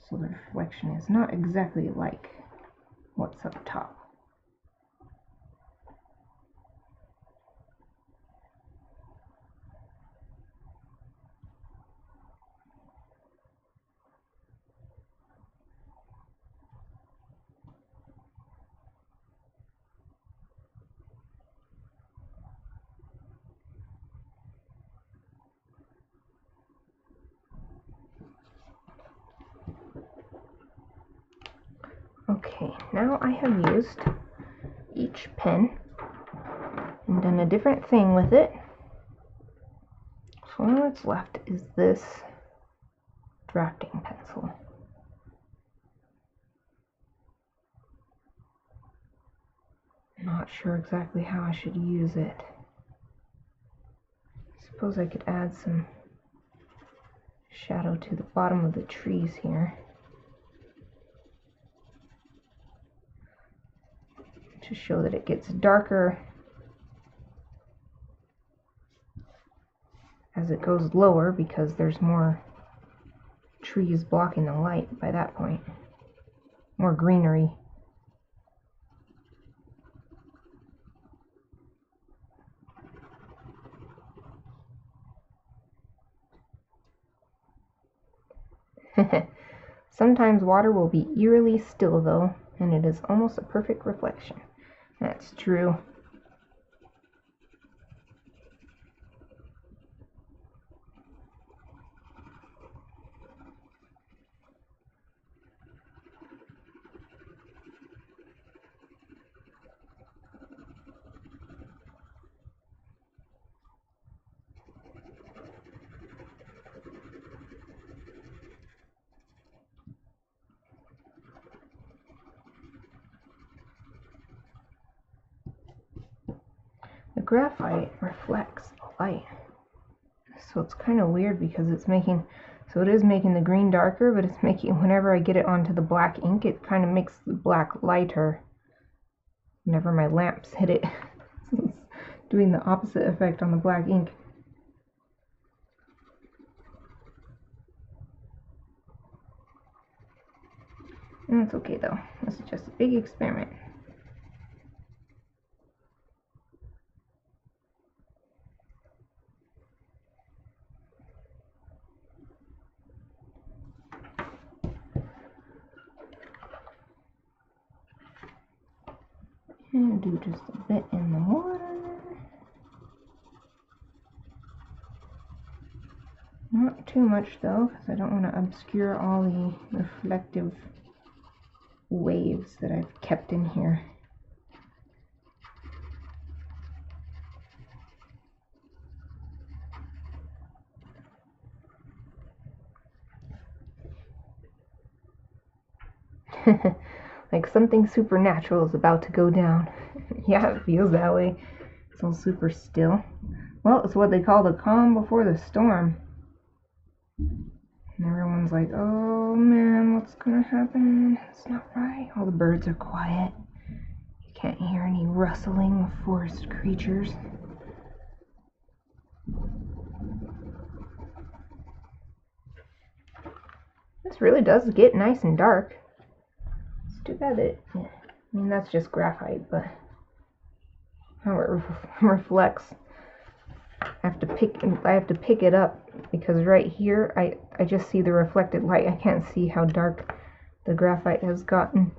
So the reflection is not exactly like what's up top. Okay, now I have used each pen and done a different thing with it. So all that's left is this drafting pencil. Not sure exactly how I should use it. I suppose I could add some shadow to the bottom of the trees here to show that it gets darker as it goes lower because there's more trees blocking the light by that point. More greenery. Sometimes water will be eerily still though, and it is almost a perfect reflection. That's true. The graphite reflects the light, so it's kind of weird because it is making the green darker, but it's making, whenever I get it onto the black ink, it kind of makes the black lighter whenever my lamps hit it. It's doing the opposite effect on the black ink. And it's okay though, this is just a big experiment. And do just a bit in the water. Not too much though, because I don't want to obscure all the reflective waves that I've kept in here. Like something supernatural is about to go down. Yeah, it feels that way. It's all super still. Well, it's what they call the calm before the storm. And everyone's like, oh man, what's gonna happen? It's not right. All the birds are quiet. You can't hear any rustling of forest creatures. This really does get nice and dark. It's too bad that, I mean, that's just graphite, but how it reflects. I have to pick it up because right here I just see the reflected light. I can't see how dark the graphite has gotten.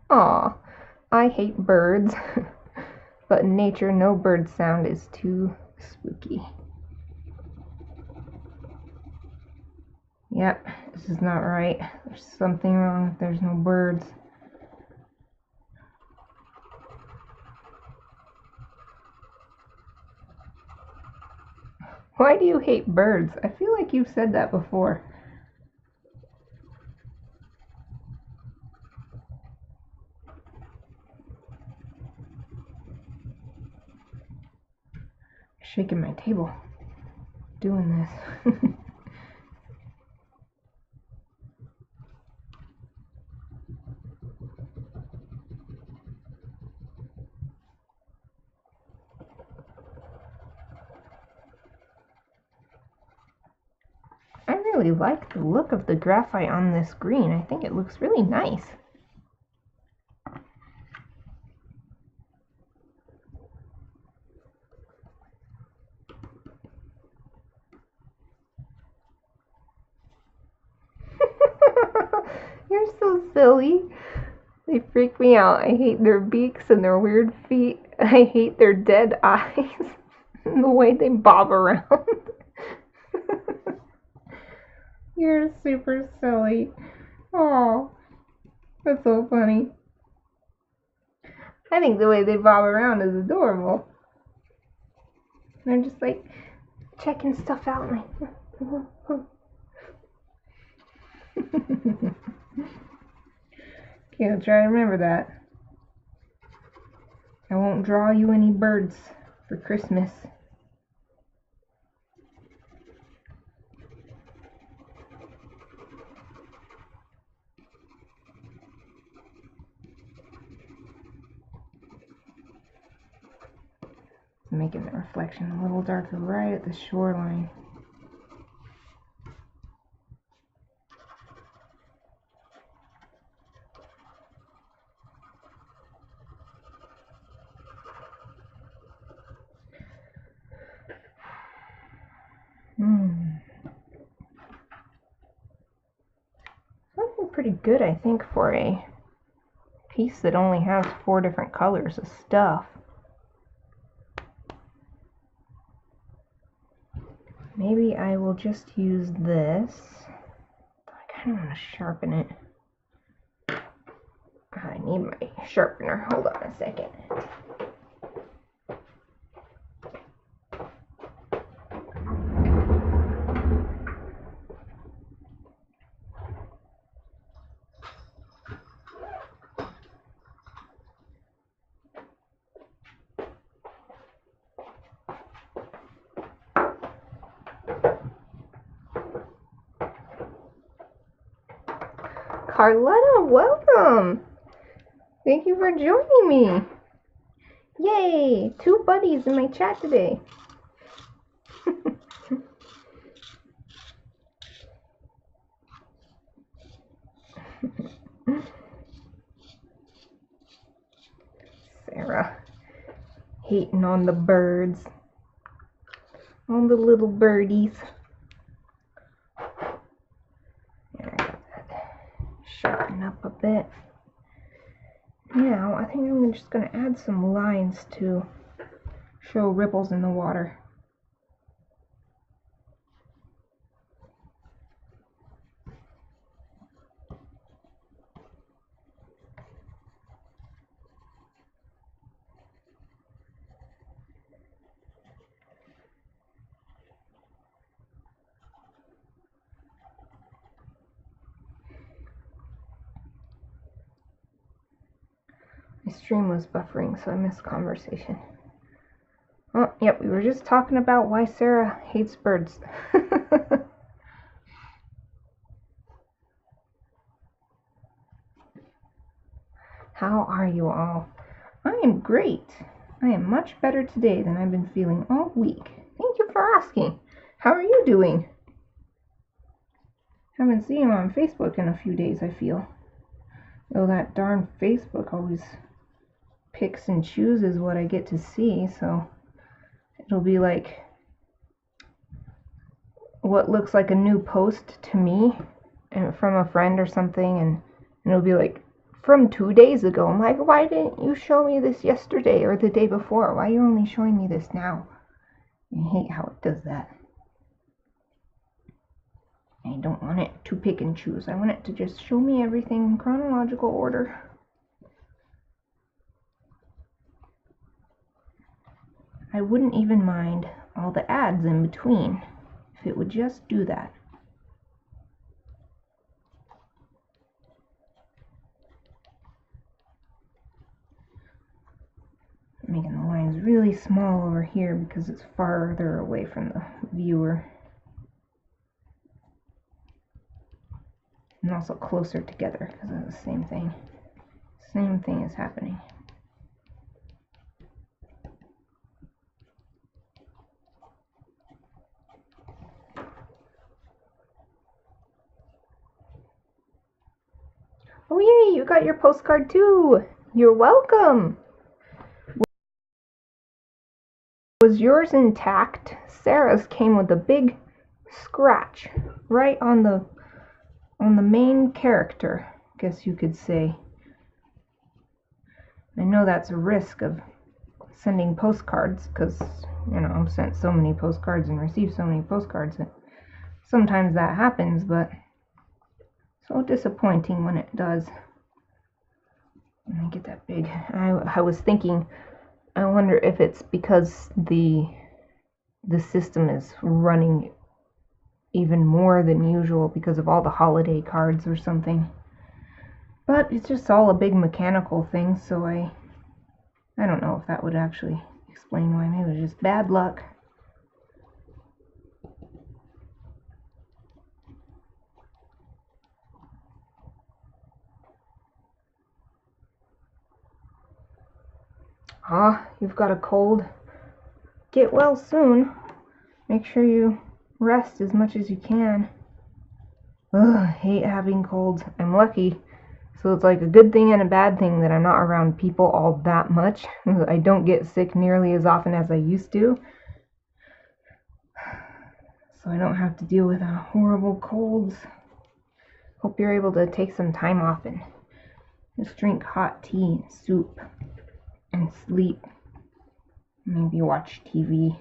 Aw, I hate birds. But in nature, no bird sound is too spooky. Yep, this is not right. There's something wrong if there's no birds. Why do you hate birds? I feel like you've said that before. shaking my table doing this. I really like the look of the graphite on this green. I think it looks really nice. You're so silly. They freak me out. I hate their beaks and their weird feet. I hate their dead eyes and the way they bob around. You're super silly. Oh, that's so funny. I think the way they bob around is adorable. They're just like checking stuff out. Like, okay, I'll try to remember that. I won't draw you any birds for Christmas. Making the reflection a little darker right at the shoreline. Looking pretty good, I think, for a piece that only has 4 different colors of stuff. Maybe I will just use this. I kind of want to sharpen it. I need my sharpener. Hold on a second. Carletta, welcome! Thank you for joining me! Yay! 2 buddies in my chat today. Sarah, hating on the birds. On the little birdies. Sharpen up a bit. Now, I think I'm just going to add some lines to show ripples in the water. My stream was buffering, so I missed conversation. Oh, yep, we were just talking about why Sarah hates birds. How are you all? I am great. I am much better today than I've been feeling all week. Thank you for asking. How are you doing? Haven't seen you on Facebook in a few days, I feel. Though that darn Facebook always picks and chooses what I get to see, so it'll be like what looks like a new post to me and from a friend or something, and it'll be like from 2 days ago. I'm like, why didn't you show me this yesterday or the day before? Why are you only showing me this now? I hate how it does that. I don't want it to pick and choose. I want it to just show me everything in chronological order. I wouldn't even mind all the ads in between if it would just do that. making the lines really small over here because it's farther away from the viewer. And also closer together because of the same thing. Same thing is happening. Oh yay, you got your postcard too! You're welcome! Was yours intact? Sarah's came with a big scratch right on the main character, guess you could say. I know that's a risk of sending postcards because, you know, I've sent so many postcards and received so many postcards that sometimes that happens, but so disappointing when it does. Let me get that big. I was thinking, I wonder if it's because the system is running even more than usual because of all the holiday cards or something. But it's just all a big mechanical thing, so I don't know if that would actually explain why. Maybe it was just bad luck. Ah, you've got a cold. Get well soon. Make sure you rest as much as you can. Ugh, hate having colds. I'm lucky. So it's like a good thing and a bad thing that I'm not around people all that much. I don't get sick nearly as often as I used to. So I don't have to deal with horrible colds. Hope you're able to take some time off and just drink hot tea and soup and sleep. Maybe watch TV.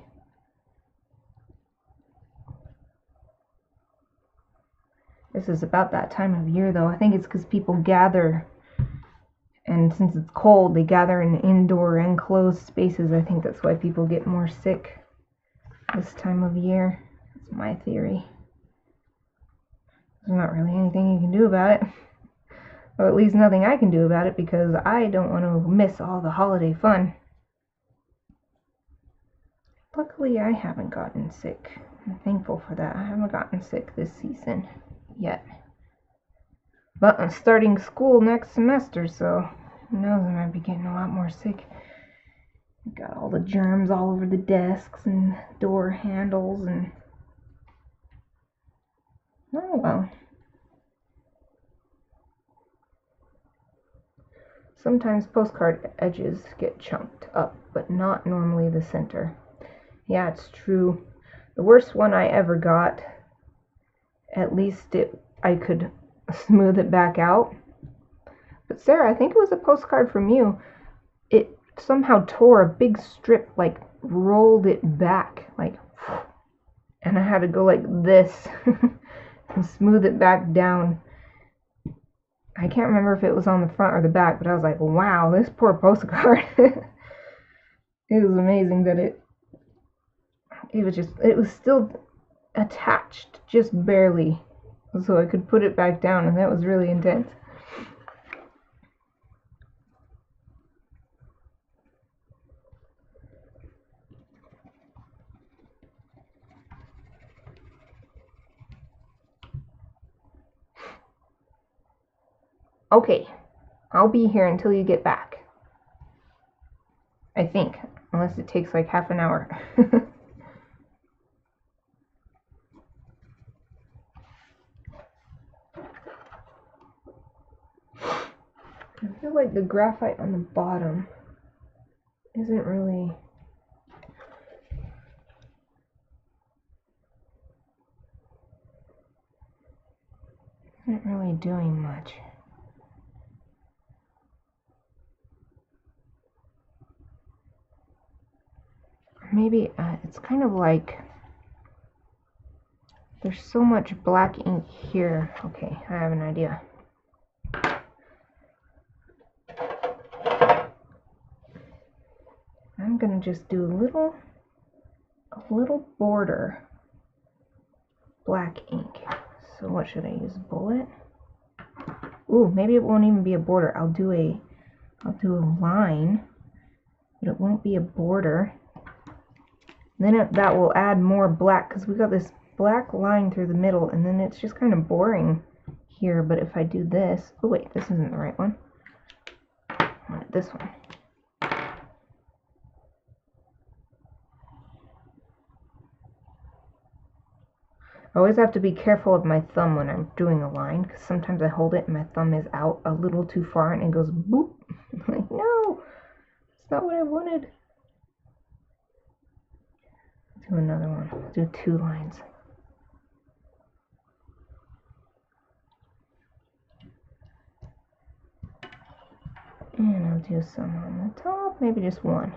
This is about that time of year though. I think it's because people gather, and since it's cold, they gather in indoor enclosed spaces. I think that's why people get more sick this time of year. That's my theory. There's not really anything you can do about it. Or at least nothing I can do about it because I don't want to miss all the holiday fun. Luckily, I haven't gotten sick. I'm thankful for that. I haven't gotten sick this season yet. But I'm starting school next semester, so who knows, I might be getting a lot more sick. Got all the germs all over the desks and door handles and... oh well. Sometimes postcard edges get chunked up, but not normally the center. Yeah, it's true. The worst one I ever got, at least I could smooth it back out. But Sarah, I think it was a postcard from you. It somehow tore a big strip, like rolled it back, like, and I had to go like this and smooth it back down. I can't remember if it was on the front or the back, but I was like, wow, this poor postcard. It was amazing that it was still attached, just barely, so I could put it back down, and that was really intense. Okay, I'll be here until you get back. I think, unless it takes like half an hour. I feel like the graphite on the bottom isn't really doing much. Maybe it's kind of like there's so much black ink here. Okay, I have an idea. I'm gonna just do a little border black ink. So what should I use? Bullet? Ooh, maybe it won't even be a border. I'll do a line but it won't be a border. Then that will add more black, because we got this black line through the middle, and then it's just kind of boring here. But if I do this, oh wait, this isn't the right one. I want this one. I always have to be careful of my thumb when I'm doing a line, because sometimes I hold it and my thumb is out a little too far and it goes boop. I'm like, no, that's not what I wanted. Do another one. I'll do 2 lines. And I'll do some on the top, maybe just one.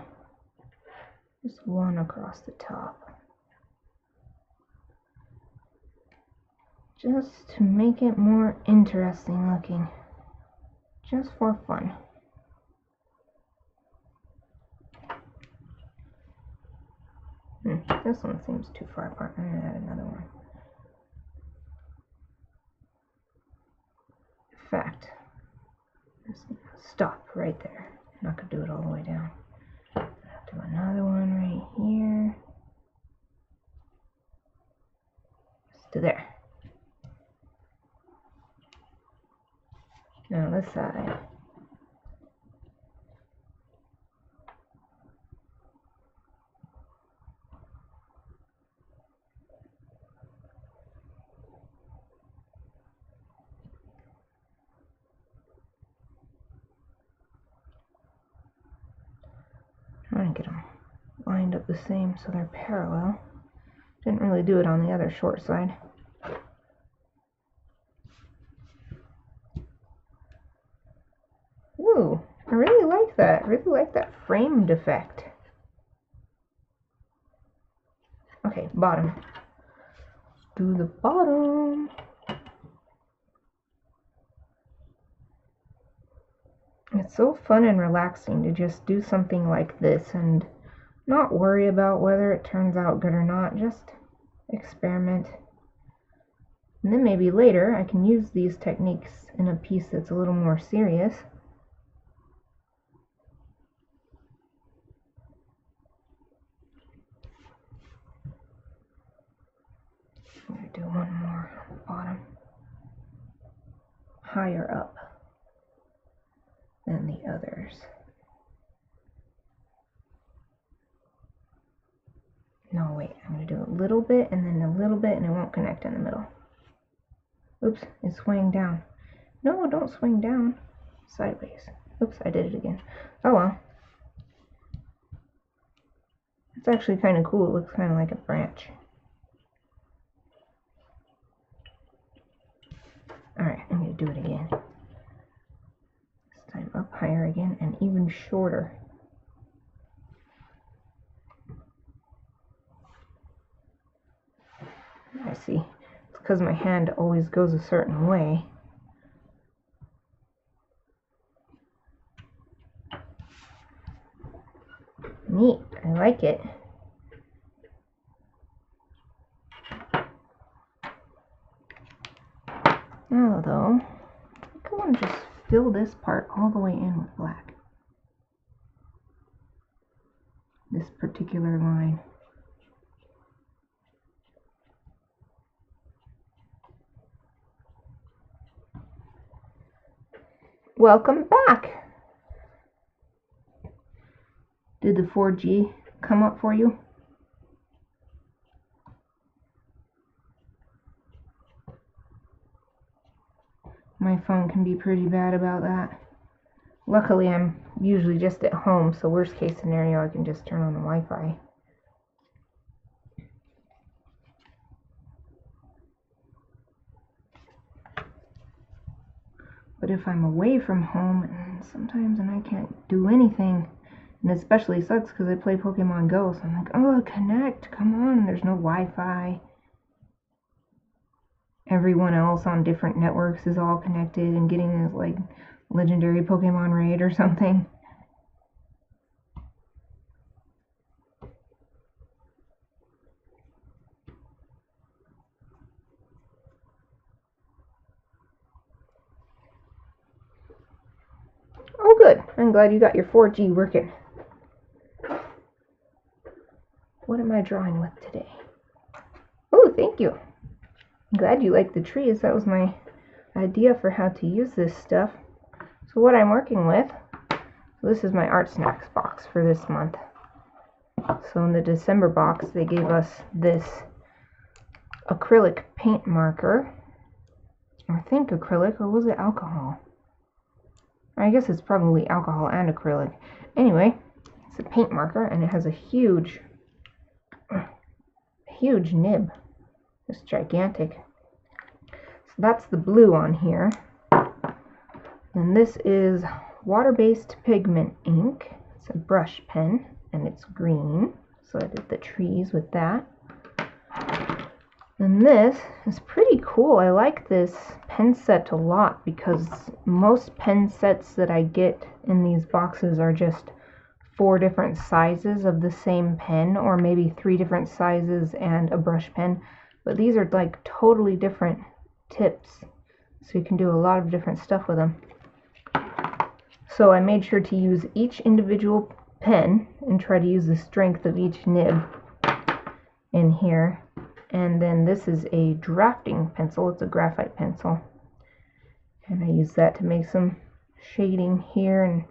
Just one across the top. Just to make it more interesting looking. Just for fun. This one seems too far apart. I'm going to add another one. In fact, stop right there. I'm not going to do it all the way down. I'll do another one right here. Just to there. Now this side. Trying to get them lined up the same so they're parallel. Didn't really do it on the other short side. Ooh, I really like that. I really like that framed effect. Okay, bottom. Do the bottom. It's so fun and relaxing to just do something like this and not worry about whether it turns out good or not. Just experiment. And then maybe later I can use these techniques in a piece that's a little more serious. I'm going to do one more on the bottom. Higher up than the others. No, wait, I'm going to do a little bit and then a little bit and it won't connect in the middle. Oops, it's swaying down. No, don't swing down. Sideways. Oops, I did it again. Oh well. It's actually kind of cool. It looks kind of like a branch. Alright, I'm going to do it again. This time up higher again and even shorter. I see. It's because my hand always goes a certain way. Neat. I like it. Now though, I want to just fill this part all the way in with black. This particular line. Welcome back! Did the 4G come up for you? My phone can be pretty bad about that. Luckily, I'm usually just at home, so worst case scenario, I can just turn on the Wi-Fi. But if I'm away from home, and sometimes I can't do anything, and it especially sucks because I play Pokemon Go, so I'm like, oh, connect, come on, there's no Wi-Fi. Everyone else on different networks is all connected and getting this like legendary Pokemon raid or something. Oh good, I'm glad you got your 4G working. am I drawing with today? Oh, thank you. I'm glad you like the trees. That was my idea for how to use this stuff. So what I'm working with, this is my ArtSnacks box for this month. So in the December box, they gave us this acrylic paint marker. I think acrylic, or was it alcohol? I guess it's probably alcohol and acrylic. Anyway, it's a paint marker, and it has a huge nib. It's gigantic. So that's the blue on here. And this is water-based pigment ink. It's a brush pen, and it's green. So I did the trees with that. And this is pretty cool. I like this pen set a lot because most pen sets that I get in these boxes are just 4 different sizes of the same pen, or maybe 3 different sizes and a brush pen. But these are like totally different tips, so you can do a lot of different stuff with them. So I made sure to use each individual pen and try to use the strength of each nib in here. And then this is a drafting pencil. It's a graphite pencil. And I use that to make some shading here and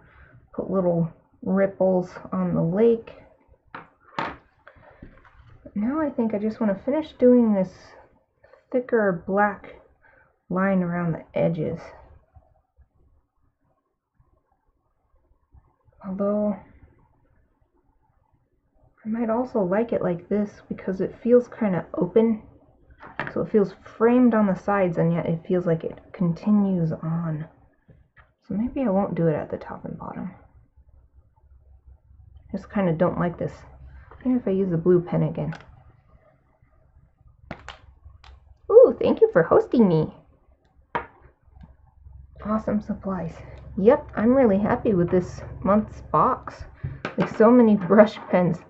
put little ripples on the lake. But now I think I just want to finish doing this thicker black line around the edges. Although I might also like it like this because it feels kind of open. So it feels framed on the sides, and yet it feels like it continues on. So maybe I won't do it at the top and bottom. I just kind of don't like this. Maybe if I use the blue pen again. Ooh, thank you for hosting me. Awesome supplies. Yep, I'm really happy with this month's box. Like so many brush pens.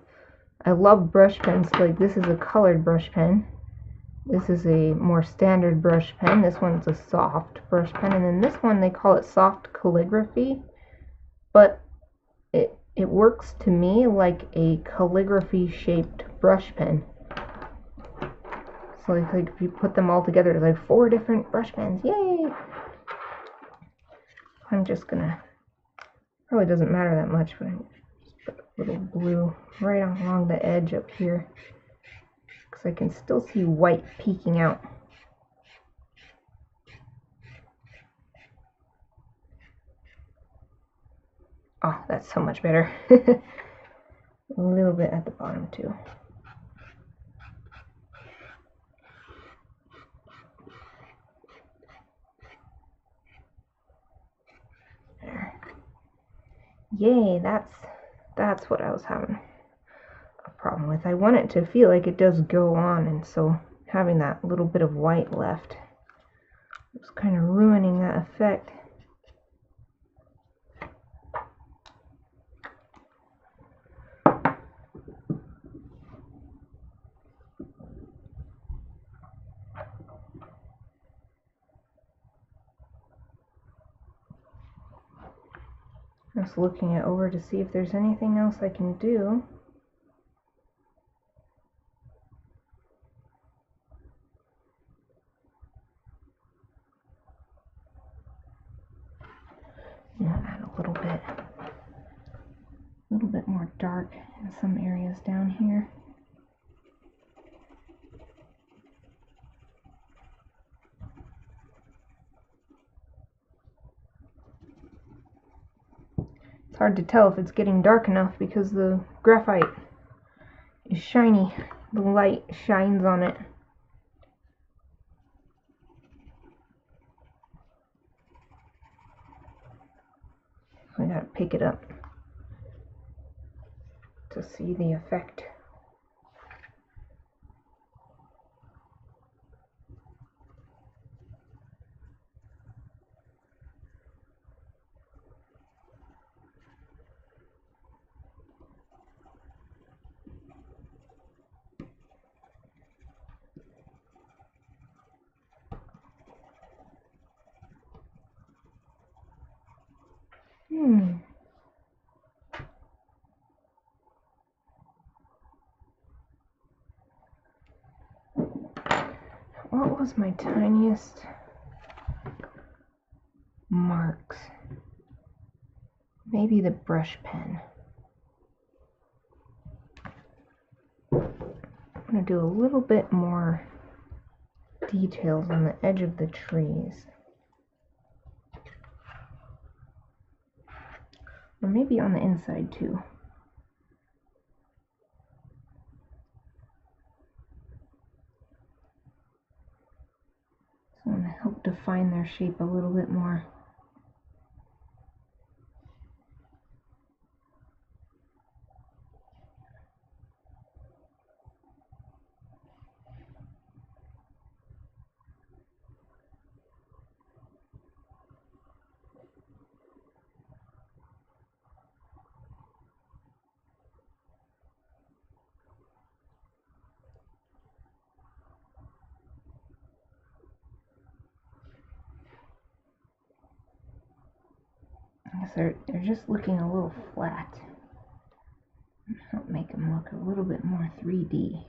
I love brush pens. Like this is a colored brush pen. This is a more standard brush pen. This one's a soft brush pen. And then this one, they call it soft calligraphy. But it works to me like a calligraphy shaped brush pen. So like if you put them all together, there's like 4 different brush pens. Yay! I'm just gonna, probably doesn't matter that much, but I'm just put a little blue right along the edge up here, because I can still see white peeking out. Oh, that's so much better. A little bit at the bottom too. There. Yay, that's what I was having a problem with. I want it to feel like it does go on, and so having that little bit of white left was kind of ruining that effect. Just looking it over to see if there's anything else I can do. Add a little bit more dark in some areas down here. It's hard to tell if it's getting dark enough because the graphite is shiny. The light shines on it. I gotta pick it up to see the effect. what was my tiniest marks? Maybe the brush pen. I'm going to do a little bit more details on the edge of the trees. Or maybe on the inside too. So I'm going to help define their shape a little bit more. They're just looking a little flat. Help make them look a little bit more 3D.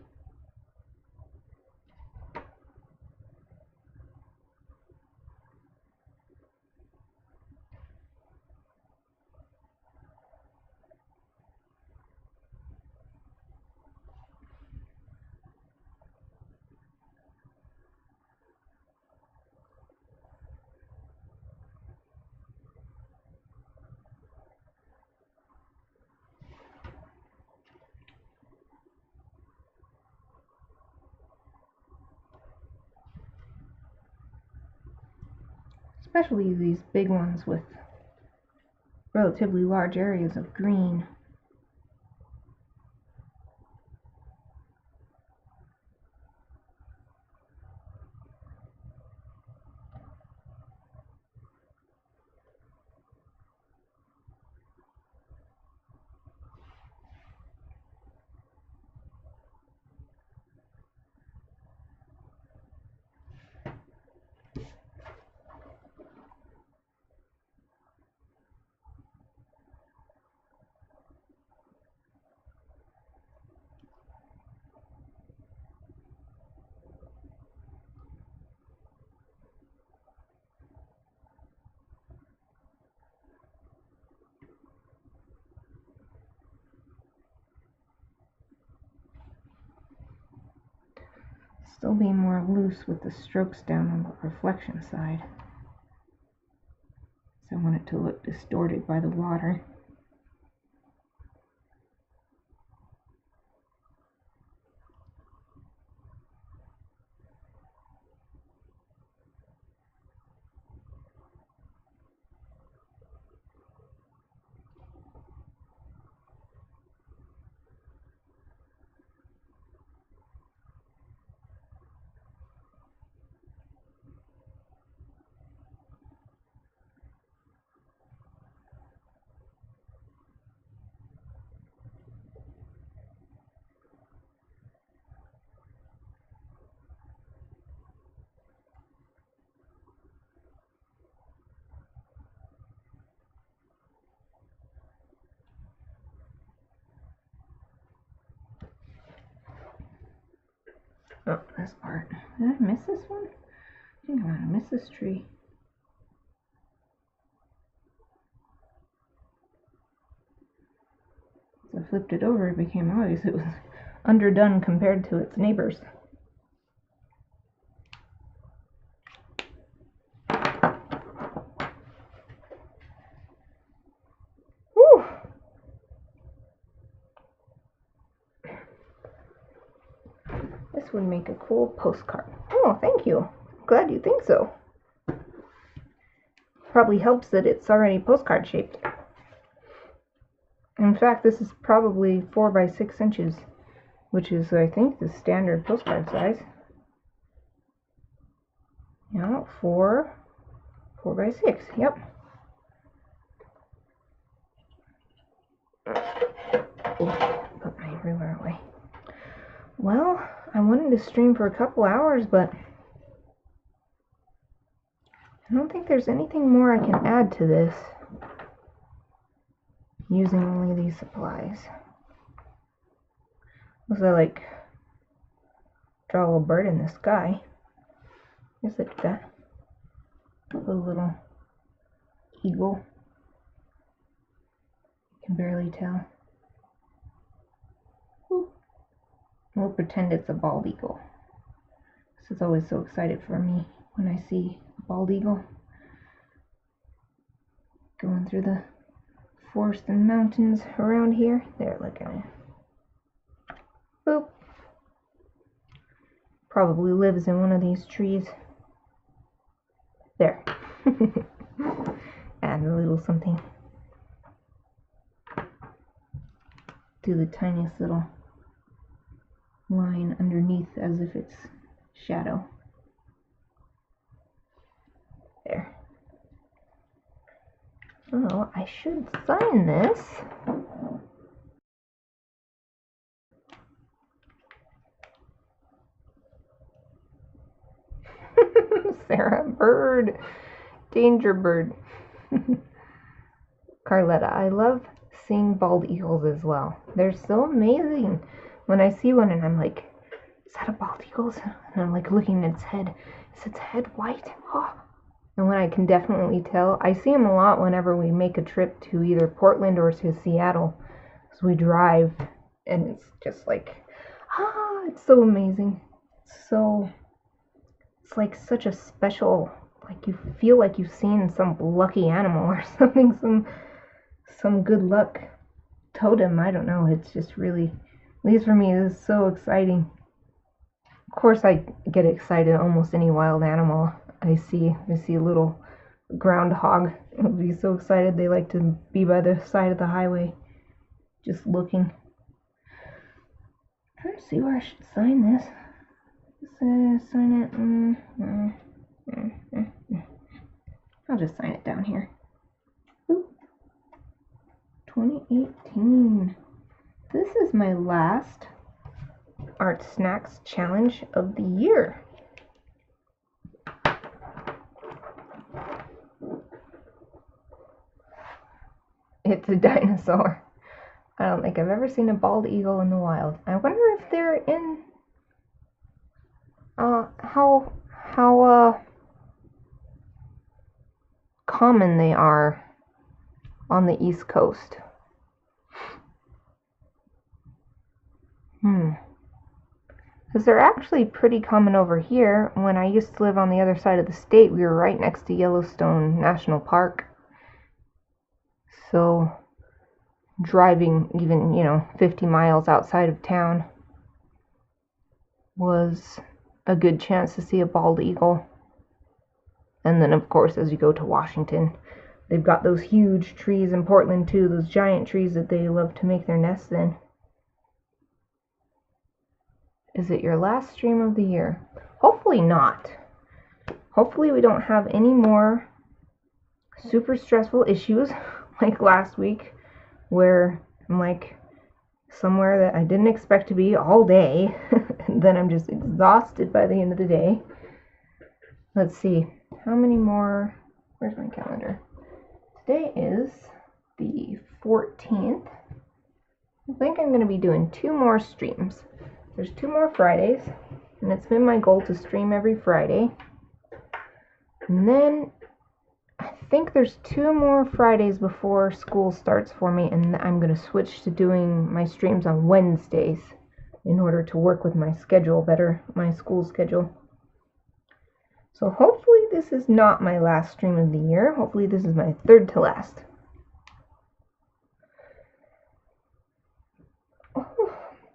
Especially these big ones with relatively large areas of green. Still being more loose with the strokes down on the reflection side. So I want it to look distorted by the water. Oh, this part. Did I miss this one? I think I'm gonna miss this tree. As I flipped it over, it became obvious it was underdone compared to its neighbors. Whew. This would make a cool postcard. Oh, thank you. Glad you think so. Probably helps that it's already postcard shaped. In fact, this is probably 4 by 6 inches, which is, I think, the standard postcard size. Yeah, 4 by 6. Yep. Oh, put my ruler away. Well, I wanted to stream for a couple hours, but I don't think there's anything more I can add to this using only these supplies. Unless I draw a little bird in the sky. Just like that. A little eagle. You can barely tell. We'll pretend it's a bald eagle. This is always so excited for me when I see a bald eagle going through the forest and mountains around here. There, look at it. Boop. Probably lives in one of these trees. There. Add a little something. Do the tiniest little line underneath as if it's shadow. There. Oh, I should sign this. Sarah, bird. Danger bird. Carletta, I love seeing bald eagles as well. They're so amazing. When I see one and I'm like, is that a bald eagle? And I'm like looking at its head. Is its head white? Oh. And when I can definitely tell, I see them a lot whenever we make a trip to either Portland or to Seattle. So we drive and it's just like, it's so amazing. It's like such a special, like you feel like you've seen some lucky animal or something, some good luck totem. I don't know. It's just really, at least for me, it is so exciting. Of course, I get excited almost any wild animal I see. I see a little groundhog. I'll be so excited. They like to be by the side of the highway, just looking. I'm trying to see where I should sign this. Sign it. I'll just sign it down here. Ooh. 2018. This is my last ArtSnacks challenge of the year. It's a dinosaur. I don't think I've ever seen a bald eagle in the wild. I wonder if they're in how common they are on the East Coast. Because they're actually pretty common over here. When I used to live on the other side of the state, we were right next to Yellowstone National Park. So driving even, 50 miles outside of town was a good chance to see a bald eagle. And then, of course, as you go to Washington, they've got those huge trees in Portland, too. Those giant trees that they love to make their nests in. Is it your last stream of the year? Hopefully not. Hopefully we don't have any more super stressful issues like last week, where I'm like somewhere that I didn't expect to be all day. And then I'm just exhausted by the end of the day. Let's see. How many more? Where's my calendar? Today is the 14th. I think I'm going to be doing 2 more streams. There's 2 more Fridays, and it's been my goal to stream every Friday. And then I think there's 2 more Fridays before school starts for me, and I'm going to switch to doing my streams on Wednesdays in order to work with my schedule better, my school schedule. So hopefully this is not my last stream of the year. Hopefully this is my 3rd to last.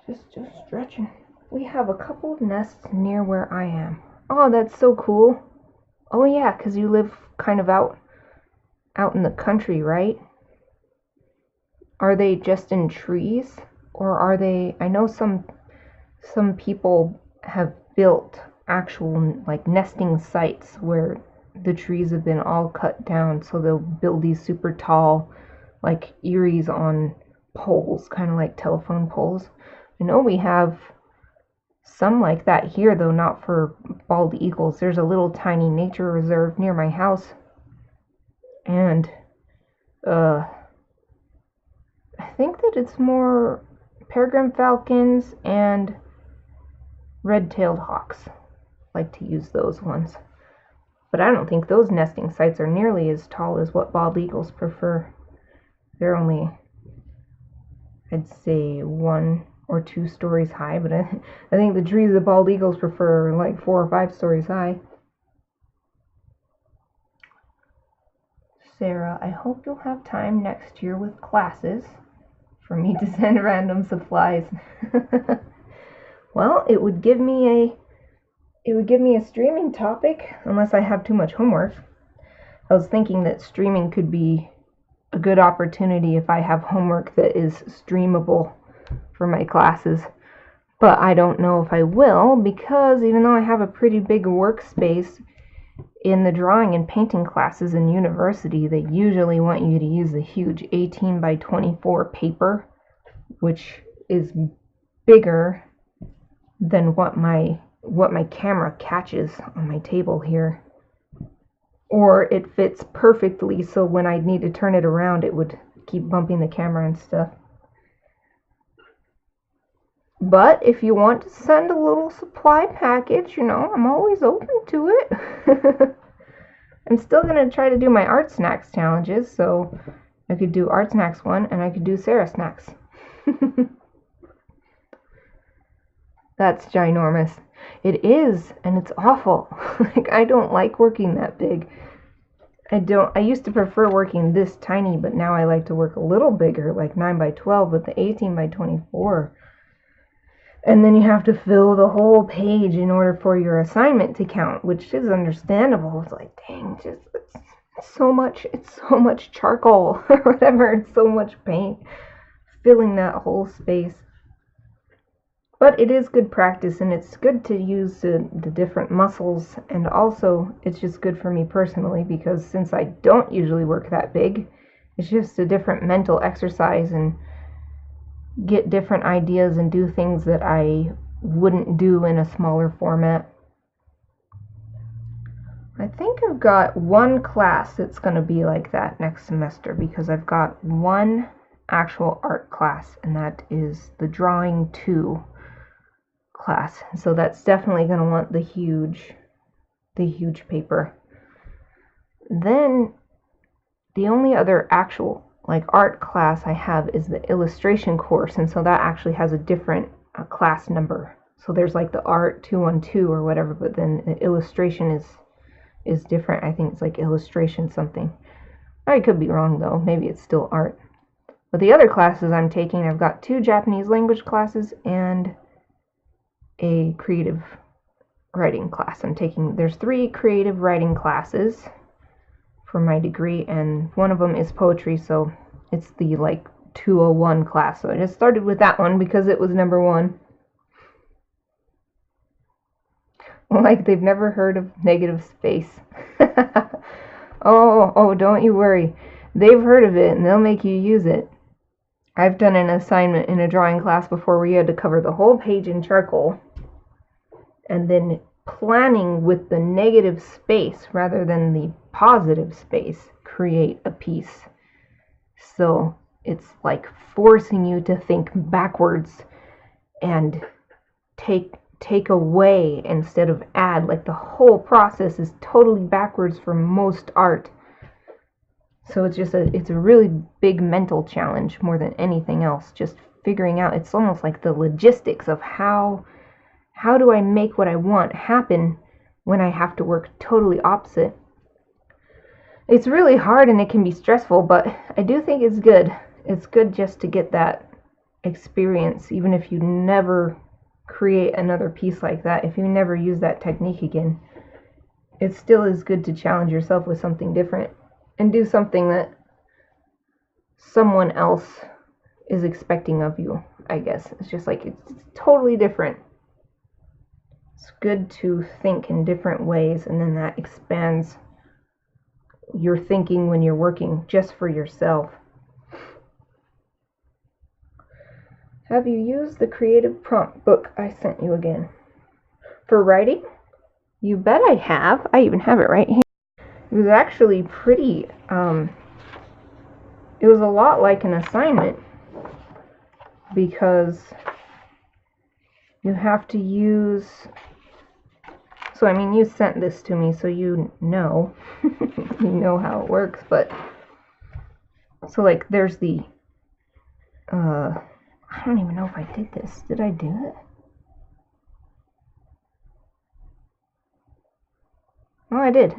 Just stretching. We have a couple of nests near where I am. Oh, that's so cool. Oh yeah, because you live kind of out in the country, right? Are they just in trees, or are they? I know some people have built actual like nesting sites where the trees have been all cut down, so they'll build these super tall like eyries on poles, kind of like telephone poles. I know we have some like that here, though not for bald eagles. There's a little tiny nature reserve near my house, and I think that it's more peregrine falcons and red-tailed hawks like to use those ones. But I don't think those nesting sites are nearly as tall as what bald eagles prefer. They're only, I'd say, 1 or 2 stories high, but I think the trees the bald eagles prefer are like 4 or 5 stories high. Sarah, I hope you'll have time next year with classes for me to send random supplies. Well, it would give me a streaming topic, unless I have too much homework. I was thinking that streaming could be a good opportunity if I have homework that is streamable for my classes. But I don't know if I will, because even though I have a pretty big workspace in the drawing and painting classes in university, they usually want you to use the huge 18 by 24 paper, which is bigger than what my camera catches on my table here. Or it fits perfectly, so when I need to turn it around, it would keep bumping the camera and stuff. But if you want to send a little supply package, you know, I'm always open to it. I'm still going to try to do my ArtSnacks challenges, so I could do ArtSnacks one, and I could do Sarah Snacks. That's ginormous. It is, and it's awful. Like, I don't like working that big. I used to prefer working this tiny, but now I like to work a little bigger, like 9 by 12 with the 18 by 24. And then you have to fill the whole page in order for your assignment to count, which is understandable. It's like, dang, it's so much charcoal or whatever. It's so much paint filling that whole space. But it is good practice, and it's good to use the different muscles, and also it's just good for me personally, because since I don't usually work that big, it's just a different mental exercise and get different ideas and do things that I wouldn't do in a smaller format. I think I've got one class that's going to be like that next semester, because I've got one actual art class, and that is the Drawing 2 class. So that's definitely going to want the huge paper. Then the only other actual like art class I have is the illustration course, and so that actually has a different class number. So there's like the art 212 or whatever, but then the illustration is different. I think it's like illustration something. I could be wrong though. Maybe it's still art. But the other classes I'm taking, I've got 2 Japanese language classes and a creative writing class. There's 3 creative writing classes for my degree, and one of them is poetry, so it's the like 201 class. So I just started with that one because it was number 1. Like they've never heard of negative space. Oh, don't you worry. They've heard of it and they'll make you use it. I've done an assignment in a drawing class before where you had to cover the whole page in charcoal, and then planning with the negative space rather than the positive space, create a piece. So it's like forcing you to think backwards and take away instead of add. Like the whole process is totally backwards for most art. So it's a really big mental challenge more than anything else. Just figuring out, it's almost like the logistics of how do I make what I want happen when I have to work totally opposite. It's really hard and it can be stressful, but I do think it's good. It's good just to get that experience, even if you never create another piece like that, if you never use that technique again. It still is good to challenge yourself with something different and do something that someone else is expecting of you, I guess. It's just like, it's totally different. It's good to think in different ways, and then that expands your thinking when you're working just for yourself. Have you used the creative prompt book I sent you again? For writing? You bet I have. I even have it right here. It was actually pretty, it was a lot like an assignment, because you have to use, So, I mean, you sent this to me, so you know. You know how it works, but... So, like, there's the... I don't even know if I did this. Did I do it? Oh, I did.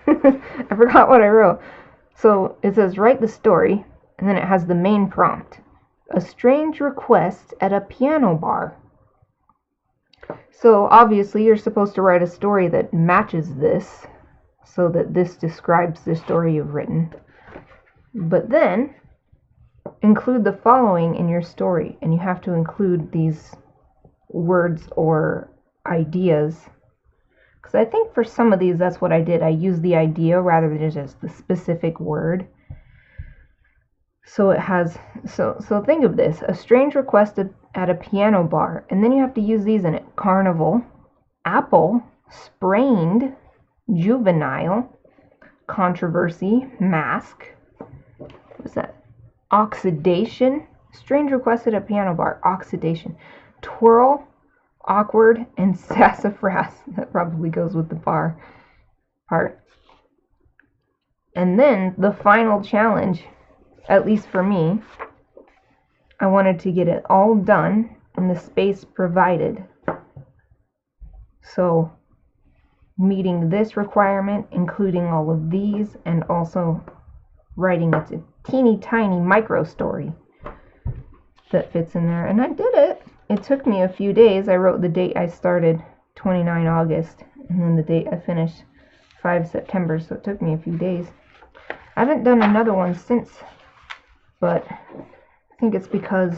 I forgot what I wrote. So, it says, write the story, and then it has the main prompt. A strange request at a piano bar. So obviously you're supposed to write a story that matches this, so that this describes the story you've written. But then include the following in your story, and you have to include these words or ideas. Because I think for some of these that's what I did. I used the idea rather than just the specific word. So it has, so think of this, a strange request at a piano bar, and then you have to use these in it. Carnival, apple, sprained, juvenile, controversy, mask, what's that? Oxidation, strange request at a piano bar, oxidation, twirl, awkward, and sassafras. That probably goes with the bar part. And then the final challenge, at least for me, I wanted to get it all done in the space provided. So, meeting this requirement, including all of these, and also writing a teeny tiny micro story that fits in there. And I did it. It took me a few days. I wrote the date I started, 29 August, and then the date I finished, 5 September, so it took me a few days. I haven't done another one since, but I think it's because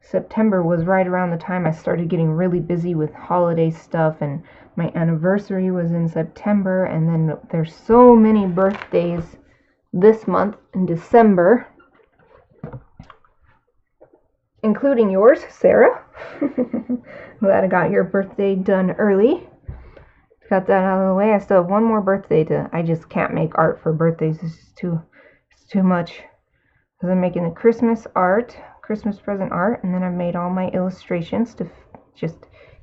September was right around the time I started getting really busy with holiday stuff, and my anniversary was in September, and then there's so many birthdays this month in December, including yours, Sarah. Glad I got your birthday done early. Got that out of the way. I still have one more birthday I just can't make art for birthdays. It's too much. Because I'm making the Christmas present art, and then I've made all my illustrations to just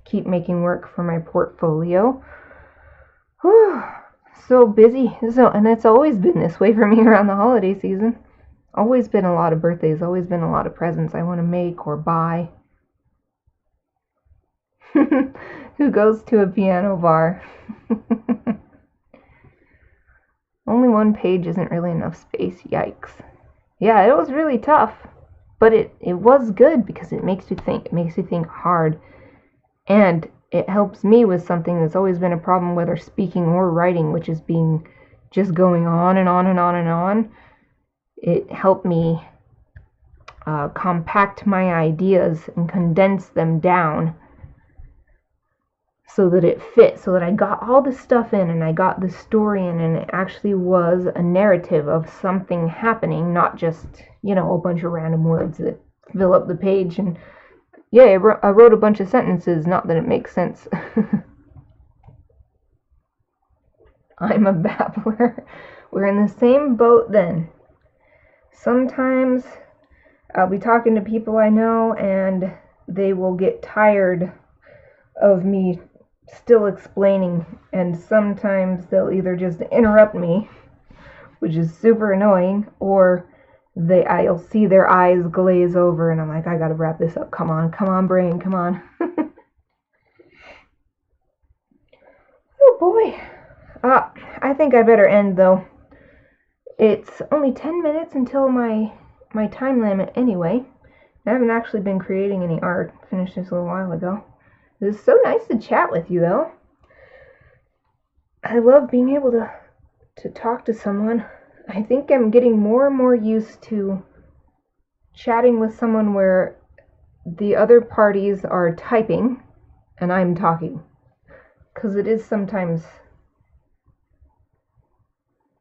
keep making work for my portfolio. Whew, so busy. And it's always been this way for me around the holiday season. Always been a lot of birthdays, always been a lot of presents I want to make or buy. Who goes to a piano bar? Only one page isn't really enough space. Yikes. Yeah, it was really tough, but it was good because it makes you think. It makes you think hard, and it helps me with something that's always been a problem, whether speaking or writing, which is being just going on and on and on and on. It helped me compact my ideas and condense them down so that it fit, so that I got all the stuff in and I got the story in, and it actually was a narrative of something happening, not just, a bunch of random words that fill up the page. And yeah, I wrote a bunch of sentences, not that it makes sense. I'm a babbler. We're in the same boat then. Sometimes I'll be talking to people I know, and they will get tired of me still explaining, and sometimes they'll either just interrupt me, which is super annoying, or I'll see their eyes glaze over, and I'm like, I gotta wrap this up. Come on, brain, come on. Oh boy. I think I better end though. It's only 10 minutes until my time limit anyway. I haven't actually been creating any art. Finished this a little while ago. It was so nice to chat with you, though. I love being able to talk to someone. I think I'm getting more and more used to chatting with someone where the other parties are typing and I'm talking. Because it is sometimes,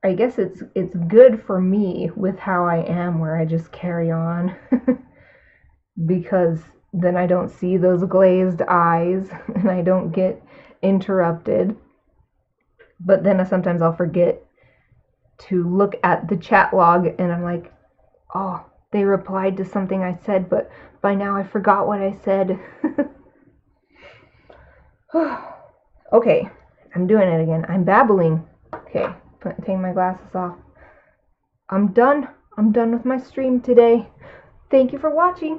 I guess it's good for me with how I am, where I just carry on. Because then I don't see those glazed eyes and I don't get interrupted. But then sometimes I'll forget to look at the chat log and I'm like, oh, they replied to something I said, but by now I forgot what I said. Okay, I'm doing it again. I'm babbling. Okay, taking my glasses off. I'm done. I'm done with my stream today. Thank you for watching.